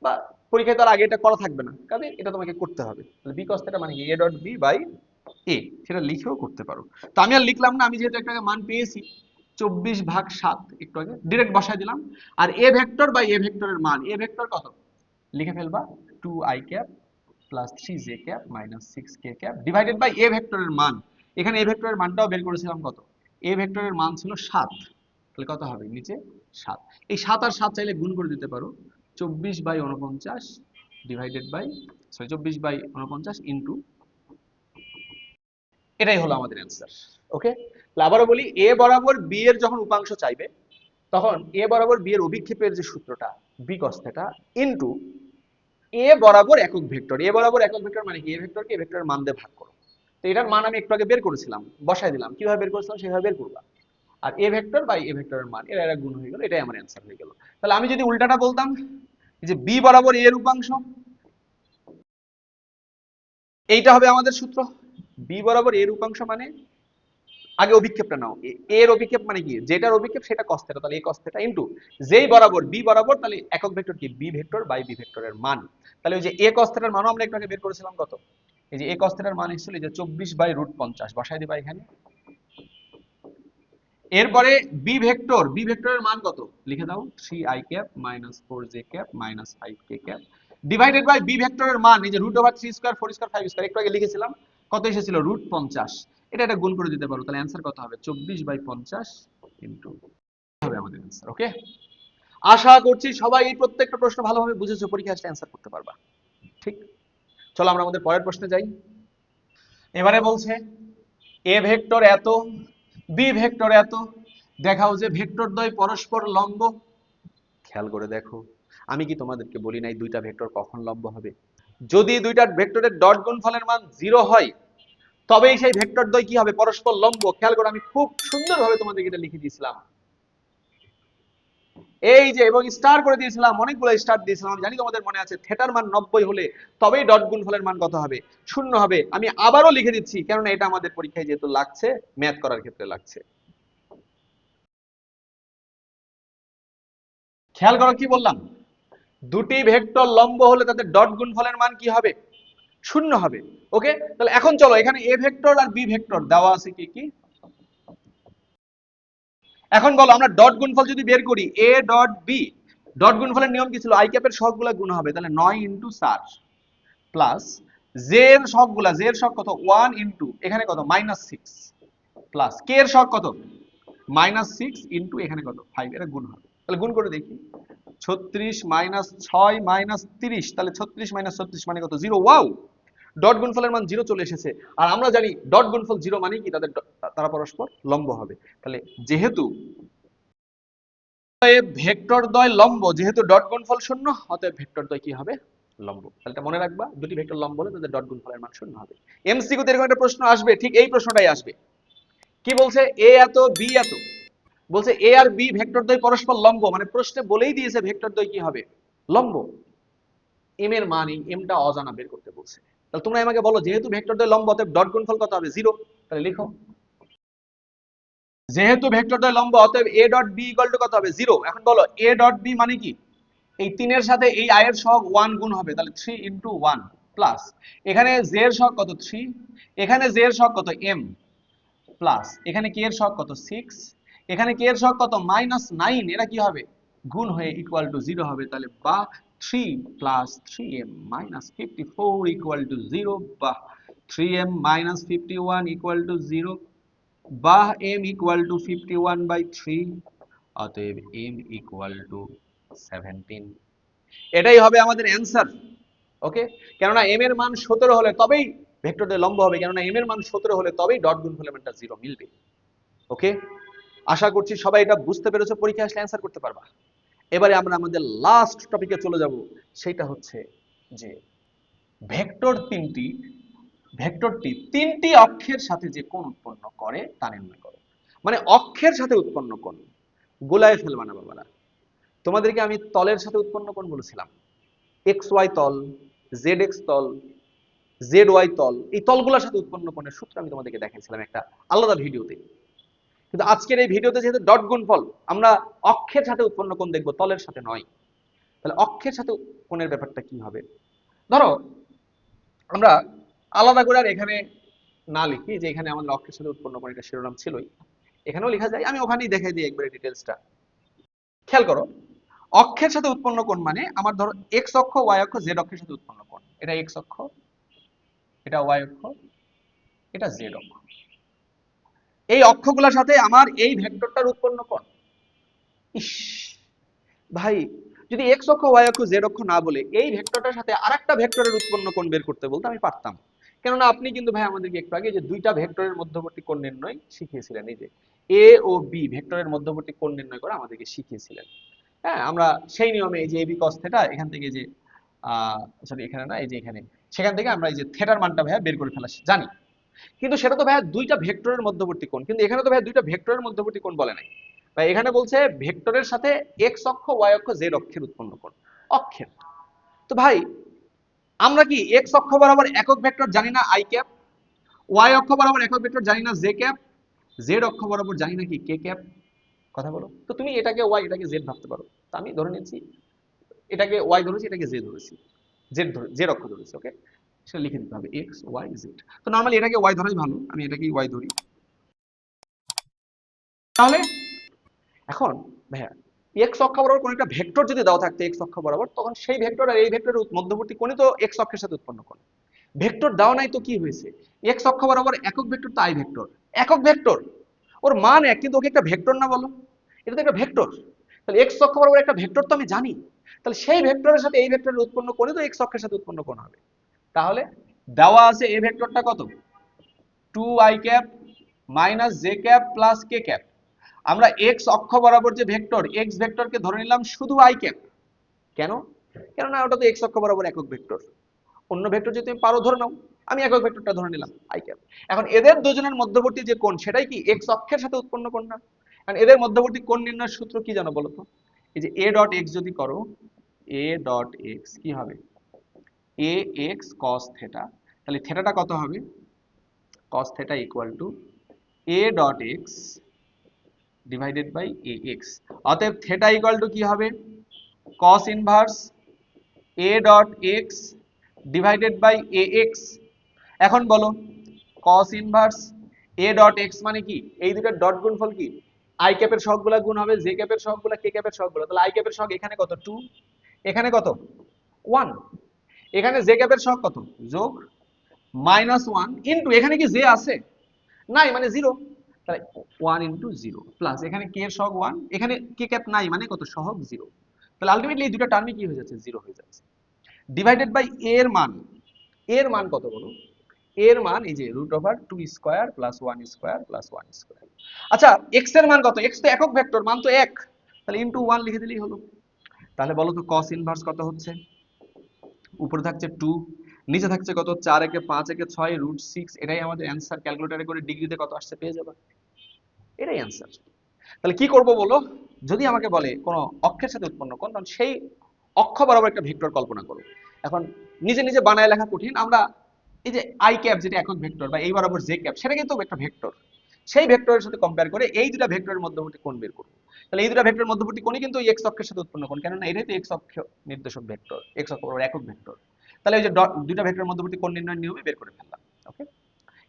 বা পরীক্ষায় তার আগে এটা করা থাকবে না, কাজে এটা তোমাকে করতে হবে। তাহলে বি কস থিটা মানে কি, এ ডট বি বাই এ, সেটা লিখেও করতে পারো। তো আমি আর লিখলাম না, আমি যেহেতু একটা মান পেয়েছি 24/7 একটু আগে ডিরেক্ট বসাই দিলাম। আর এ ভেক্টর বাই এ ভেক্টরের মান, এ ভেক্টর কত লিখে ফেলবা 2i cap plus 3j cap minus 6k cap divided by a ভেক্টরের মান। এখানে এ ভেক্টরের মানটাও বের করেছিলাম কত, এ ভেক্টরের মান ছিল 7, তাহলে কত হবে নিচে 7। এই 7 আর 7 চাইলে গুণ করে দিতে পারো, 24/49 ডিভাইডেড বাই 24/49 ইন্টু, এটাই হলো আমাদের অ্যান্সার। ওকে, আবারও বলি, এ বরাবর বি এর যখন উপাংশ চাইবে, তখন এ বরাবর বি এর অভিক্ষেপের যে সূত্রটা B cos theta into a বরাবর একক ভেক্টর, এ বরাবর একক ভেক্টর মানে কি, এ ভেক্টরকে এ ভেক্টরের মান দিয়ে ভাগ করো। তো এটার মান আমি একটু আগে বের করেছিলাম, বসাই দিলাম, কিভাবে বের করেছিলাম সেভাবে বের করবা। আর এ ভেক্টর বাই এ ভেক্টরের মান, এরা গুণ হয়ে গেল, এটাই আমার অ্যান্সার হয়ে গেল। তাহলে আমি যদি উল্টাটা বলতাম, যে বি বরাবর এ এর উপাংশ, এইটা হবে আমাদের সূত্র। বি বরাবর এর উপাংশ মানে, আগে অভিক্ষেপটা নাও, এর অভিক্ষেপ মানে কি, যেটার অভিক্ষেপ সেটা cos থিটা, তাহলে a cos থিটা ইনটু যেই বরাবর বি বরাবর, তাহলে একক ভেক্টর কি বি ভেক্টর বাই বি ভেক্টরের মান। তাহলে ওই যে a cos থিটার মানও আমরা একটু আগে বের করেছিলাম কত, এই যে a cos থিটার মান এসেছিল এই যে 24/√50 বসাই দিবা এখানে। এরপরে বি ভেক্টর, বি ভেক্টরের মান কত লিখে দাও, 3i cap minus 4j cap minus 5k cap divided by B ভেক্টরের মান, এই যে √3² 4² 5² একটু আগে লিখেছিলাম, কত এসেছিল √50, এটা গুণ করে দিতে পারো, তাহলে অ্যান্সার কত হবে 24/50 ইনটু, হবে আমাদের অ্যান্সার। ওকে, আশা করছি সবাই এই প্রত্যেকটা প্রশ্ন ভালোভাবে বুঝেছো, পরীক্ষায় আসলে অ্যান্সার করতে পারবা। ঠিক, চলো আমরা আমাদের পরের প্রশ্নে যাই। এবারে বলছে এ ভেক্টর এত, বি ভেক্টর এত, দেখাও যে ভেক্টর দ্বয় পরস্পর লম্ব। খেয়াল করে দেখো, আমি কি তোমাদেরকে বলি নাই দুইটা ভেক্টর কখন লম্ব হবে, যদি দুইটা ভেক্টরের ডট গুণফলের মান 0 হয়, তবেই সেই ভেক্টর দ্বয় কি হবে, পরস্পর লম্ব। খেয়াল করো, আমি খুব সুন্দরভাবে তোমাদেরকে এটা লিখে দিয়েছিলাম, এই যে, এবং স্টার করে দিয়েছিলাম, অনেকগুলো স্টার দিয়েছিলাম, আমি জানি তোমাদের মনে আছে, থিটার মান 90 হলে তবেই ডট গুণফলের মান কত হবে, 0 হবে। আমি আবারও লিখে দিচ্ছি, কারণ এটা আমাদের পরীক্ষায় যেহেতু লাগছে, ম্যাথ করার ক্ষেত্রে লাগছে। খেয়াল করো কি বললাম, দুটি ভেক্টর লম্ব হলে তাদের ডট গুণফলের মান কি হবে, 0 হবে। ওকে, তাহলে এখন চলো, এখানে এ ভেক্টর আর বি ভেক্টর দেওয়া আছে কি কি, এখন বলো আমরা ডট গুণফল যদি বের করি, এ ডট বি, ডট গুণফলের নিয়ম কি ছিল, আই ক্যাপের সহগগুলা গুণ হবে, তাহলে 9 ইনটু 4 প্লাস জে এর সহগগুলা, জে এর সহগ কত 1 ইনটু এখানে কত -6 প্লাস কে এর সহগ কত -6 ইনটু এখানে কত 5, এটা গুণ হবে। তাহলে গুণ করে দেখি, 36 -6 -30, তাহলে 36 -36 মানে কত 0। ওয়াও, ডট গুণফলের মান 0 চলে এসেছে। আর আমরা জানি ডট গুণফল 0 মানে কি, তারা পরস্পর লম্ব হবে। তাহলে যেহেতু ভেক্টর দ্বয় লম্ব, যেহেতু ডট গুণফল 0, অতএব ভেক্টর দ্বয় কি হবে, লম্ব। তাহলে এটা মনে রাখবা, দুটি ভেক্টর লম্ব হলে তাদের ডট গুণফলের মান 0 হবে। এমসিকিউ তে এরকম একটা প্রশ্ন আসবে, ঠিক এই প্রশ্নটাই আসবে। কি বলছে, এ এত বি এত, বলছে এ আর বি ভেক্টর দ্বয় পরস্পর লম্ব, মানে প্রশ্নে বলেই দিয়েছে ভেক্টর দ্বয় কি হবে, লম্ব। এম এর মান, এই এমটা অজানা বের করতে বলছে। তাহলে তোমরা আমাকে বলো, যেহেতু ভেক্টর দ্বয় লম্ব, অতএব ডট গুণফল কত হবে, 0। তাহলে লিখো, যেহেতু ভেক্টর দ্বয় লম্ব, অতএব A dot B equal to কত হবে, 0। এখন বলো এ ডট বি মানে কি, এই 3 এর সাথে এই i এর সহগ 1 গুণ হবে, তাহলে 3 ইনটু 1 প্লাস এখানে j এর সহগ কত 3, এখানে j এর সহগ কত m প্লাস এখানে k এর সহগ কত 6, এখানে k এর সহগ কত -9, এরা কি হবে, গুণ হয়ে ইকুয়াল টু 0 হবে। তাহলে বা 3 plus 3m minus 54 equal to 0, বা 3m মাইনাস 51 ইকুয়াল টু 0, বা m ইকুয়াল টু 51/3, অতএব m ইকুয়াল টু 17। এটাই হবে আমাদের অ্যান্সার। ওকে, কেননা m এর মান 17 হলে তবেই ভেক্টর দ্বয় লম্ব হবে, কেননা m এর মান 17 হলে তবেই ডট গুণফলের মানটা 0 মিলবে। ওকে, আশা করছি সবাই এটা বুঝতে পেরেছো, পরীক্ষায় আসলে অ্যান্সার করতে পারবা। এবারে আমরা আমাদের লাস্ট টপিকে চলে যাব, সেটা হচ্ছে যে ভেক্টরটি তিনটি অক্ষের সাথে যে কোণ উৎপন্ন করে তা নির্ণয় করো। মানে অক্ষের সাথে উৎপন্ন কোণ, গোলায় ফেলবা না বাবারা। তোমাদেরকে আমি তলের সাথে উৎপন্ন কোণ বলেছিলাম, এক্স ওয়াই তল, জেড এক্স তল, জেড ওয়াই তল, এই তলগুলোর সাথে উৎপন্ন কোণের সূত্র আমি তোমাদেরকে দেখাইছিলাম একটা আলাদা ভিডিওতে। কিন্তু আজকের এই ভিডিওতে যেহেতু ডট গুণফল, আমরা অক্ষের সাথে উৎপন্ন কোণ দেখবো, তলের সাথে নয়। তাহলে অক্ষের সাথে কোণের ব্যাপারটা কি হবে? ধরো আমরা আলাদা করে আর এখানে না লিখি যে এখানে আমাদের অক্ষের সাথে উৎপন্ন কোণ, এটা শিরোনাম ছিলই, এখানেও লেখা যায়, আমি ওখানেই দেখাই দিই একবারে ডিটেলসটা। খেয়াল করো, অক্ষের সাথে উৎপন্ন কোণ মানে আমার ধরো এক্স অক্ষ, ওয়াই অক্ষ, জেড অক্ষের সাথে উৎপন্ন কোণ। এটা এক্স অক্ষ, এটা ওয়াই অক্ষ, এটা জেড অক্ষ। এই অক্ষগুলোর সাথে আমার এই ভেক্টরটার উৎপন্ন কোণ। ইস ভাই, যদি এক্স অক্ষ, ওয়াই অক্ষ, জেড অক্ষ না বলে এই ভেক্টরটার সাথে আরেকটা ভেক্টরের উৎপন্ন কোণ বের করতে বলতে আমি পারতাম। কেননা আপনি কিন্তু ভাই আমাদেরকে একটু আগে যে দুইটা ভেক্টরের মধ্যবর্তী কোণ নির্ণয় শিখিয়েছিলেন, এই যে এ ও বি ভেক্টরের মধ্যবর্তী কোণ নির্ণয় করা আমাদেরকে শিখিয়েছিলেন। হ্যাঁ, আমরা সেই নিয়মে এই যে এবি কস থিটা, এখান থেকে যে সরি এখানে না, এই যে এখানে, সেখান থেকে আমরা এই যে থিটার মানটা ভাইয়া বের করে ফেলা জানি। কিন্তু সেটা তো ভাইয়া দুইটা ভেক্টরের মধ্যবর্তী কোণ, কিন্তু এখানে তো ভাইয়া দুইটা ভেক্টরের মধ্যবর্তী কোণ বলে নাই ভাই, এখানে বলছে ভেক্টরের সাথে এক্স অক্ষ, ওয়াই অক্ষ, জেড অক্ষের উৎপন্ন কোণ। অক্ষের তো ভাই, আমরা কি এক্স অক্ষ বরাবর একক ভেক্টর জানি না আই ক্যাপ, ওয়াই অক্ষ বরাবর একক ভেক্টর জানি না জে ক্যাপ, জেড অক্ষ বরাবর জানি না কি কে ক্যাপ? কথা বলো তো, তুমি এটাকে ওয়াই এটাকে জেড ভাবতে পারো। তো আমি ধরে নিচ্ছি এটাকে ওয়াই ধরেছি, এটাকে জে ধরেছি, জেড ধরে জেড অক্ষ ধরেছি, ওকে? সেটা লিখে দিতে হবে এক্স ওয়াই জেড। তো নরমালি এটাকে ওয়াই ধরাই ভালো, আমি এটাকেই ওয়াই ধরি। তাহলে এখন ভাইয়া এক্স অক্ষ বরাবর কোন একটা ভেক্টর যদি দাও থাকতো এক্স অক্ষ বরাবর, তখন সেই ভেক্টর আর এই ভেক্টরের মধ্যবর্তী কোণই তো এক্স অক্ষের সাথে উৎপন্ন কোণ। ভেক্টর দাও নাই তো কি হয়েছে? এক্স অক্ষ বরাবর একক ভেক্টর তো আই ভেক্টর, একক ভেক্টর, ওর মান এক, কিন্তু ওকে একটা ভেক্টর না বলো? এটা তো একটা ভেক্টর। তাহলে এক্স অক্ষ বরাবর একটা ভেক্টর তো আমি জানি, তাহলে সেই ভেক্টরের সাথে এই ভেক্টরের উৎপন্ন কোণই তো এক্স অক্ষের সাথে উৎপন্ন কোণ হবে। তাহলে দেওয়া আছে এই ভেক্টরটা কত, 2i cap minus j cap plus k cap. আমরা এক্স অক্ষ বরাবর যে ভেক্টর এক্স ভেক্টরকে ধরে নিলাম শুধু আই ক্যাপ। কেন? কেননা ওটা তো এক্স অক্ষ বরাবর একক ভেক্টর। অন্য ভেক্টর যদি তুমি পারো ধরে নাও, আমি একক ভেক্টরটা ধরে নিলাম আই ক্যাপ। এখন এদের দুজনের মধ্যবর্তী যে কোণ সেটাই কি এক্স অক্ষের সাথে উৎপন্ন কোণ না? কারণ এদের মধ্যবর্তী কোণ নির্ণয়ের সূত্র কি জানো বলো তো? এই যে এ ডট এক্স যদি করো, এ ডট এক্স কি হবে, এ এক্স কস থেটা, তাহলে থেটাটা কত হবে, cos theta equal to a dot x divided by ax। অতএব theta equal to কি হবে, cos inverse a dot x divided by ax। এখন বলো cos inverse a dot x মানে কি, এই দুটোর ডট গুণফল কি, i ক্যাপের সহগগুলা গুণ হবে j ক্যাপের সহগগুলা, k ক্যাপের সহগগুলা। তাহলে i ক্যাপের সহগ এখানে কত 2, এখানে কত 1, এখানে j ক্যাপের সহগ কত যোগ -1 ইনটু, এখানে কি j আছে নাই মানে 0, তাহলে 1 ইনটু 0 প্লাস এখানে k এর সহগ 1, এখানে k ক্যাপ নাই মানে কত সহগ 0। তাহলে আলটিমেটলি এই দুটো টার্মই কি হয়ে যাচ্ছে 0 হয়ে যাচ্ছে। ডিভাইডেড বাই a এর মান, a এর মান কত বলো, a এর মান এই যে √2 square plus 1 square plus 1 square. আচ্ছা x এর মান কত, x তো একক ভেক্টর, মান তো 1, তাহলে ইনটু 1 লিখে দিলেই হলো। তাহলে বলো তো cos ইনভার্স কত হচ্ছে, উপরে থাকছে 2, নিচে থাকছে কত 4 একে 5 একে 6 √6, এটাই আমাদের অ্যানসার। ক্যালকুলেটরে করে ডিগ্রিতে কত আসছে পেয়ে যাবে, এটাই অ্যানসার। তাহলে কি করব বলো, যদি আমাকে বলে কোন অক্ষের সাথে উৎপন্ন কোণ, তখন সেই অক্ষ বরাবর একটা ভেক্টর কল্পনা করো। এখন নিজে নিজে বানায় লেখা কঠিন, আমরা এই যে আই ক্যাপ যেটা একক ভেক্টর বা এই বরাবর জে ক্যাপ সেটা কিন্তু একটা ভেক্টর, সেই ভেক্টরের সাথে কম্পেয়ার করে এই দুটো ভেক্টরের মধ্যবর্তী কোণ বের করব। তাহলে এই দুটো ভেক্টরের মধ্যবর্তী কোণই কিন্তু এক্স অক্ষের সাথে উৎপন্ন কোণ, কেননা এটাই তো এক্স অক্ষ নির্দেশক ভেক্টর, এক্স অক্ষ বরাবর একক ভেক্টর। তাহলে এই যে দুটো ভেক্টরের মধ্যবর্তী কোণ নির্ণয়ের নিয়মে বের করে ফেললাম, ওকে?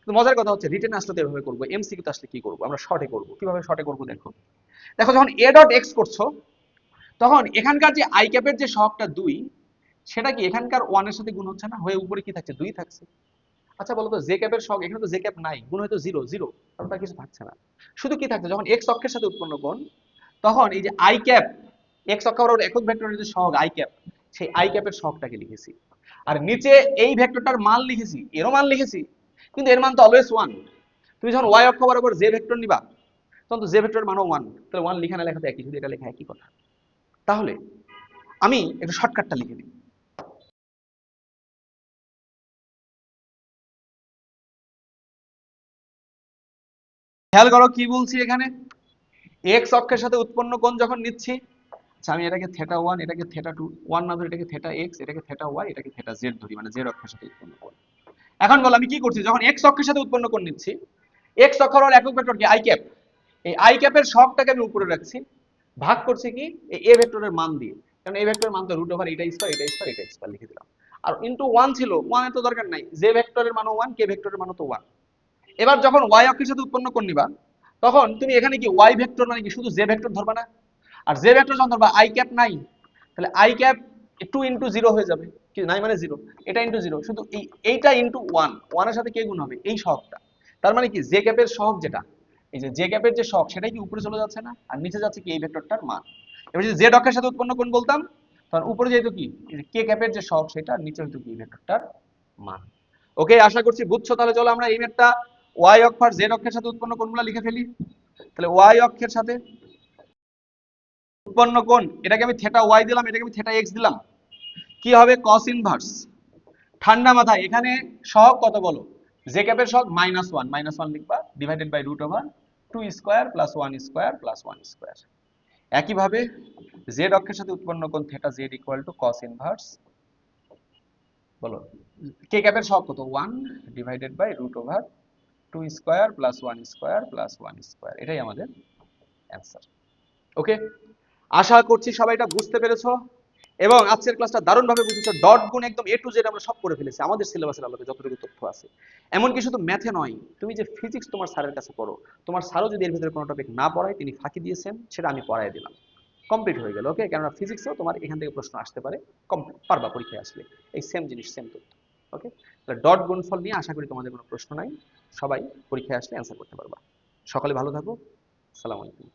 কিন্তু মজার কথা হচ্ছে রিটেন আসলে তো এভাবে করবো, এমসিকিউ তে আসলে কি করবো, আমরা শর্টে করবো। কিভাবে শর্টে করবো দেখো, দেখো যখন a ডট x করছো, তখন এখানকার যে i ক্যাপের যে সহগটা 2, সেটা কি এখানকার 1 এর সাথে গুণ হচ্ছে না, হয়ে উপরে কি থাকছে 2 থাকছে। আচ্ছা বলো তো j ক্যাপের সহগ, এখানে তো j ক্যাপ নাই, গুণ হয়তো 0 0, তাহলে তার কিছু থাকছে না। শুধু কি থাকছে, যখন x অক্ষের সাথে উৎপন্ন কোণ, তখন এই যে i ক্যাপ x অক্ষ বরাবর একক ভেক্টরের যে সহগ i ক্যাপ, সেই i ক্যাপের সহগটাকে লিখেছি। আর নিচে এই ভেক্টরটার মান লিখেছি, এরও মান লিখেছি, কিন্তু এর মান তো অলওয়েজ 1। তুমি যখন y অক্ষ বরাবর j ভেক্টর নিবা, তখন তো j ভেক্টরের মানও 1, তাহলে 1 লেখা না লেখা তো একই, যদি এটা লেখা একই কথা। তাহলে আমি একটু শর্টকাটটা লিখে দিই। খেয়াল করো কি বলছি এখানে, x অক্ষের সাথে উৎপন্ন কোণ যখন নিচ্ছি, আচ্ছা আমি এটাকে θ1, এটাকে θ2, 1 না ধরে এটাকে θx, এটাকে θy, এটাকে θz ধরি, মানে z অক্ষের সাথে উৎপন্ন কোণ। এখন বল আমি কি করছি, যখন x অক্ষের সাথে উৎপন্ন কোণ নিচ্ছি, x অক্ষ হলো একক ভেক্টর কি i ক্যাপ, এই i ক্যাপের সহগটাকে আমি উপরে রাখছি, ভাগ করছি কি এই a ভেক্টরের মান দিয়ে। কারণ এই ভেক্টরের মান তো রুট ওভার এটা স্কয়ার এটা স্কয়ার এটা স্কয়ার লিখে দিলাম। আর ইনটু 1 ছিল, 1 এর তো দরকার নাই, যে ভেক্টরের মানও 1 কে ভেক্টরের মানও তো 1। এবার যখন y অক্ষের সাথে উৎপন্ন কোণ নিবা, তখন তুমি এখানে কি y ভেক্টর মানে কি শুধু j ভেক্টর ধরবা না? আর j ভেক্টর যখন ধরবা i ক্যাপ নাই, তাহলে i ক্যাপ 2 ইনটু 0 হয়ে যাবে, কি নাই মানে 0, এটা ইনটু 0, শুধু এইটা ইনটু 1, 1 এর সাথে কে গুণ হবে? এই সহগটা। তার মানে কি j ক্যাপের সহগ যেটা, এই যে j ক্যাপের যে সহগ সেটাই কি উপরে চলে যাচ্ছে না, আর নিচে যাচ্ছে কি এই ভেক্টরটার মান। এবার যদি z অক্ষের সাথে উৎপন্ন কোণ বলতাম, তখন উপরে যেহেতু কি এই যে k ক্যাপের যে সহগ সেটা, আর নিচে হইতো কি এই ভেক্টরটার মান। ওকে, আশা করছি বুঝছো। তাহলে চলো আমরা এই ম্যাথটা y অক্ষ আর z অক্ষের সাথে উৎপন্ন কোণগুলো লিখে ফেলি। তাহলে y অক্ষের সাথে উৎপন্ন কোণ, এটাকে আমি থিটা y দিলাম, এটাকে আমি থিটা x দিলাম, কি হবে? cos inverse. ঠান্ডা মাথায় এখানে সহগ কত বলো? j ক্যাপের সহগ -1, -1 লিখবা, divided by root over 2 square plus 1 square plus 1 square. একইভাবে z অক্ষের সাথে উৎপন্ন কোণ theta z equal to cos inverse, বলো k ক্যাপের সহগ কত? 1 divided by root over 2 square plus 1 square plus 1 square. এটাই আমাদের অ্যান্সার। ওকে, আশা করছি সবাই এটা বুঝতে পেরেছো এবং আজকের ক্লাসটা দারুণভাবে বুঝেছো। ডট গুণ একদম এ টু জেড আমরা সব করে ফেলেছি আমাদের সিলেবাসের আলোকে যতটুকু তথ্য আছে। এমনকি শুধু ম্যাথে নয়, তুমি যে ফিজিক্স তোমার স্যারের কাছে পড়ো, তোমার স্যারও যদি এর ভিতরে কোনো টপিক না পড়ায়, তিনি ফাঁকি দিয়েছেন, সেটা আমি পড়ায় দিলাম, কমপ্লিট হয়ে গেল। ওকে, কেননা ফিজিক্সেও তোমার এখান থেকে প্রশ্ন আসতে পারে, পারবা পরীক্ষায় আসলে এই সেম জিনিস সেম তথ্য। ওকে, তাহলে ডট গুণফল নিয়ে আশা করি তোমাদের কোনো প্রশ্ন নাই, সবাই পরীক্ষায় আসলে অ্যান্সার করতে পারবা। সকালে ভালো থাকো, আসসালামু আলাইকুম।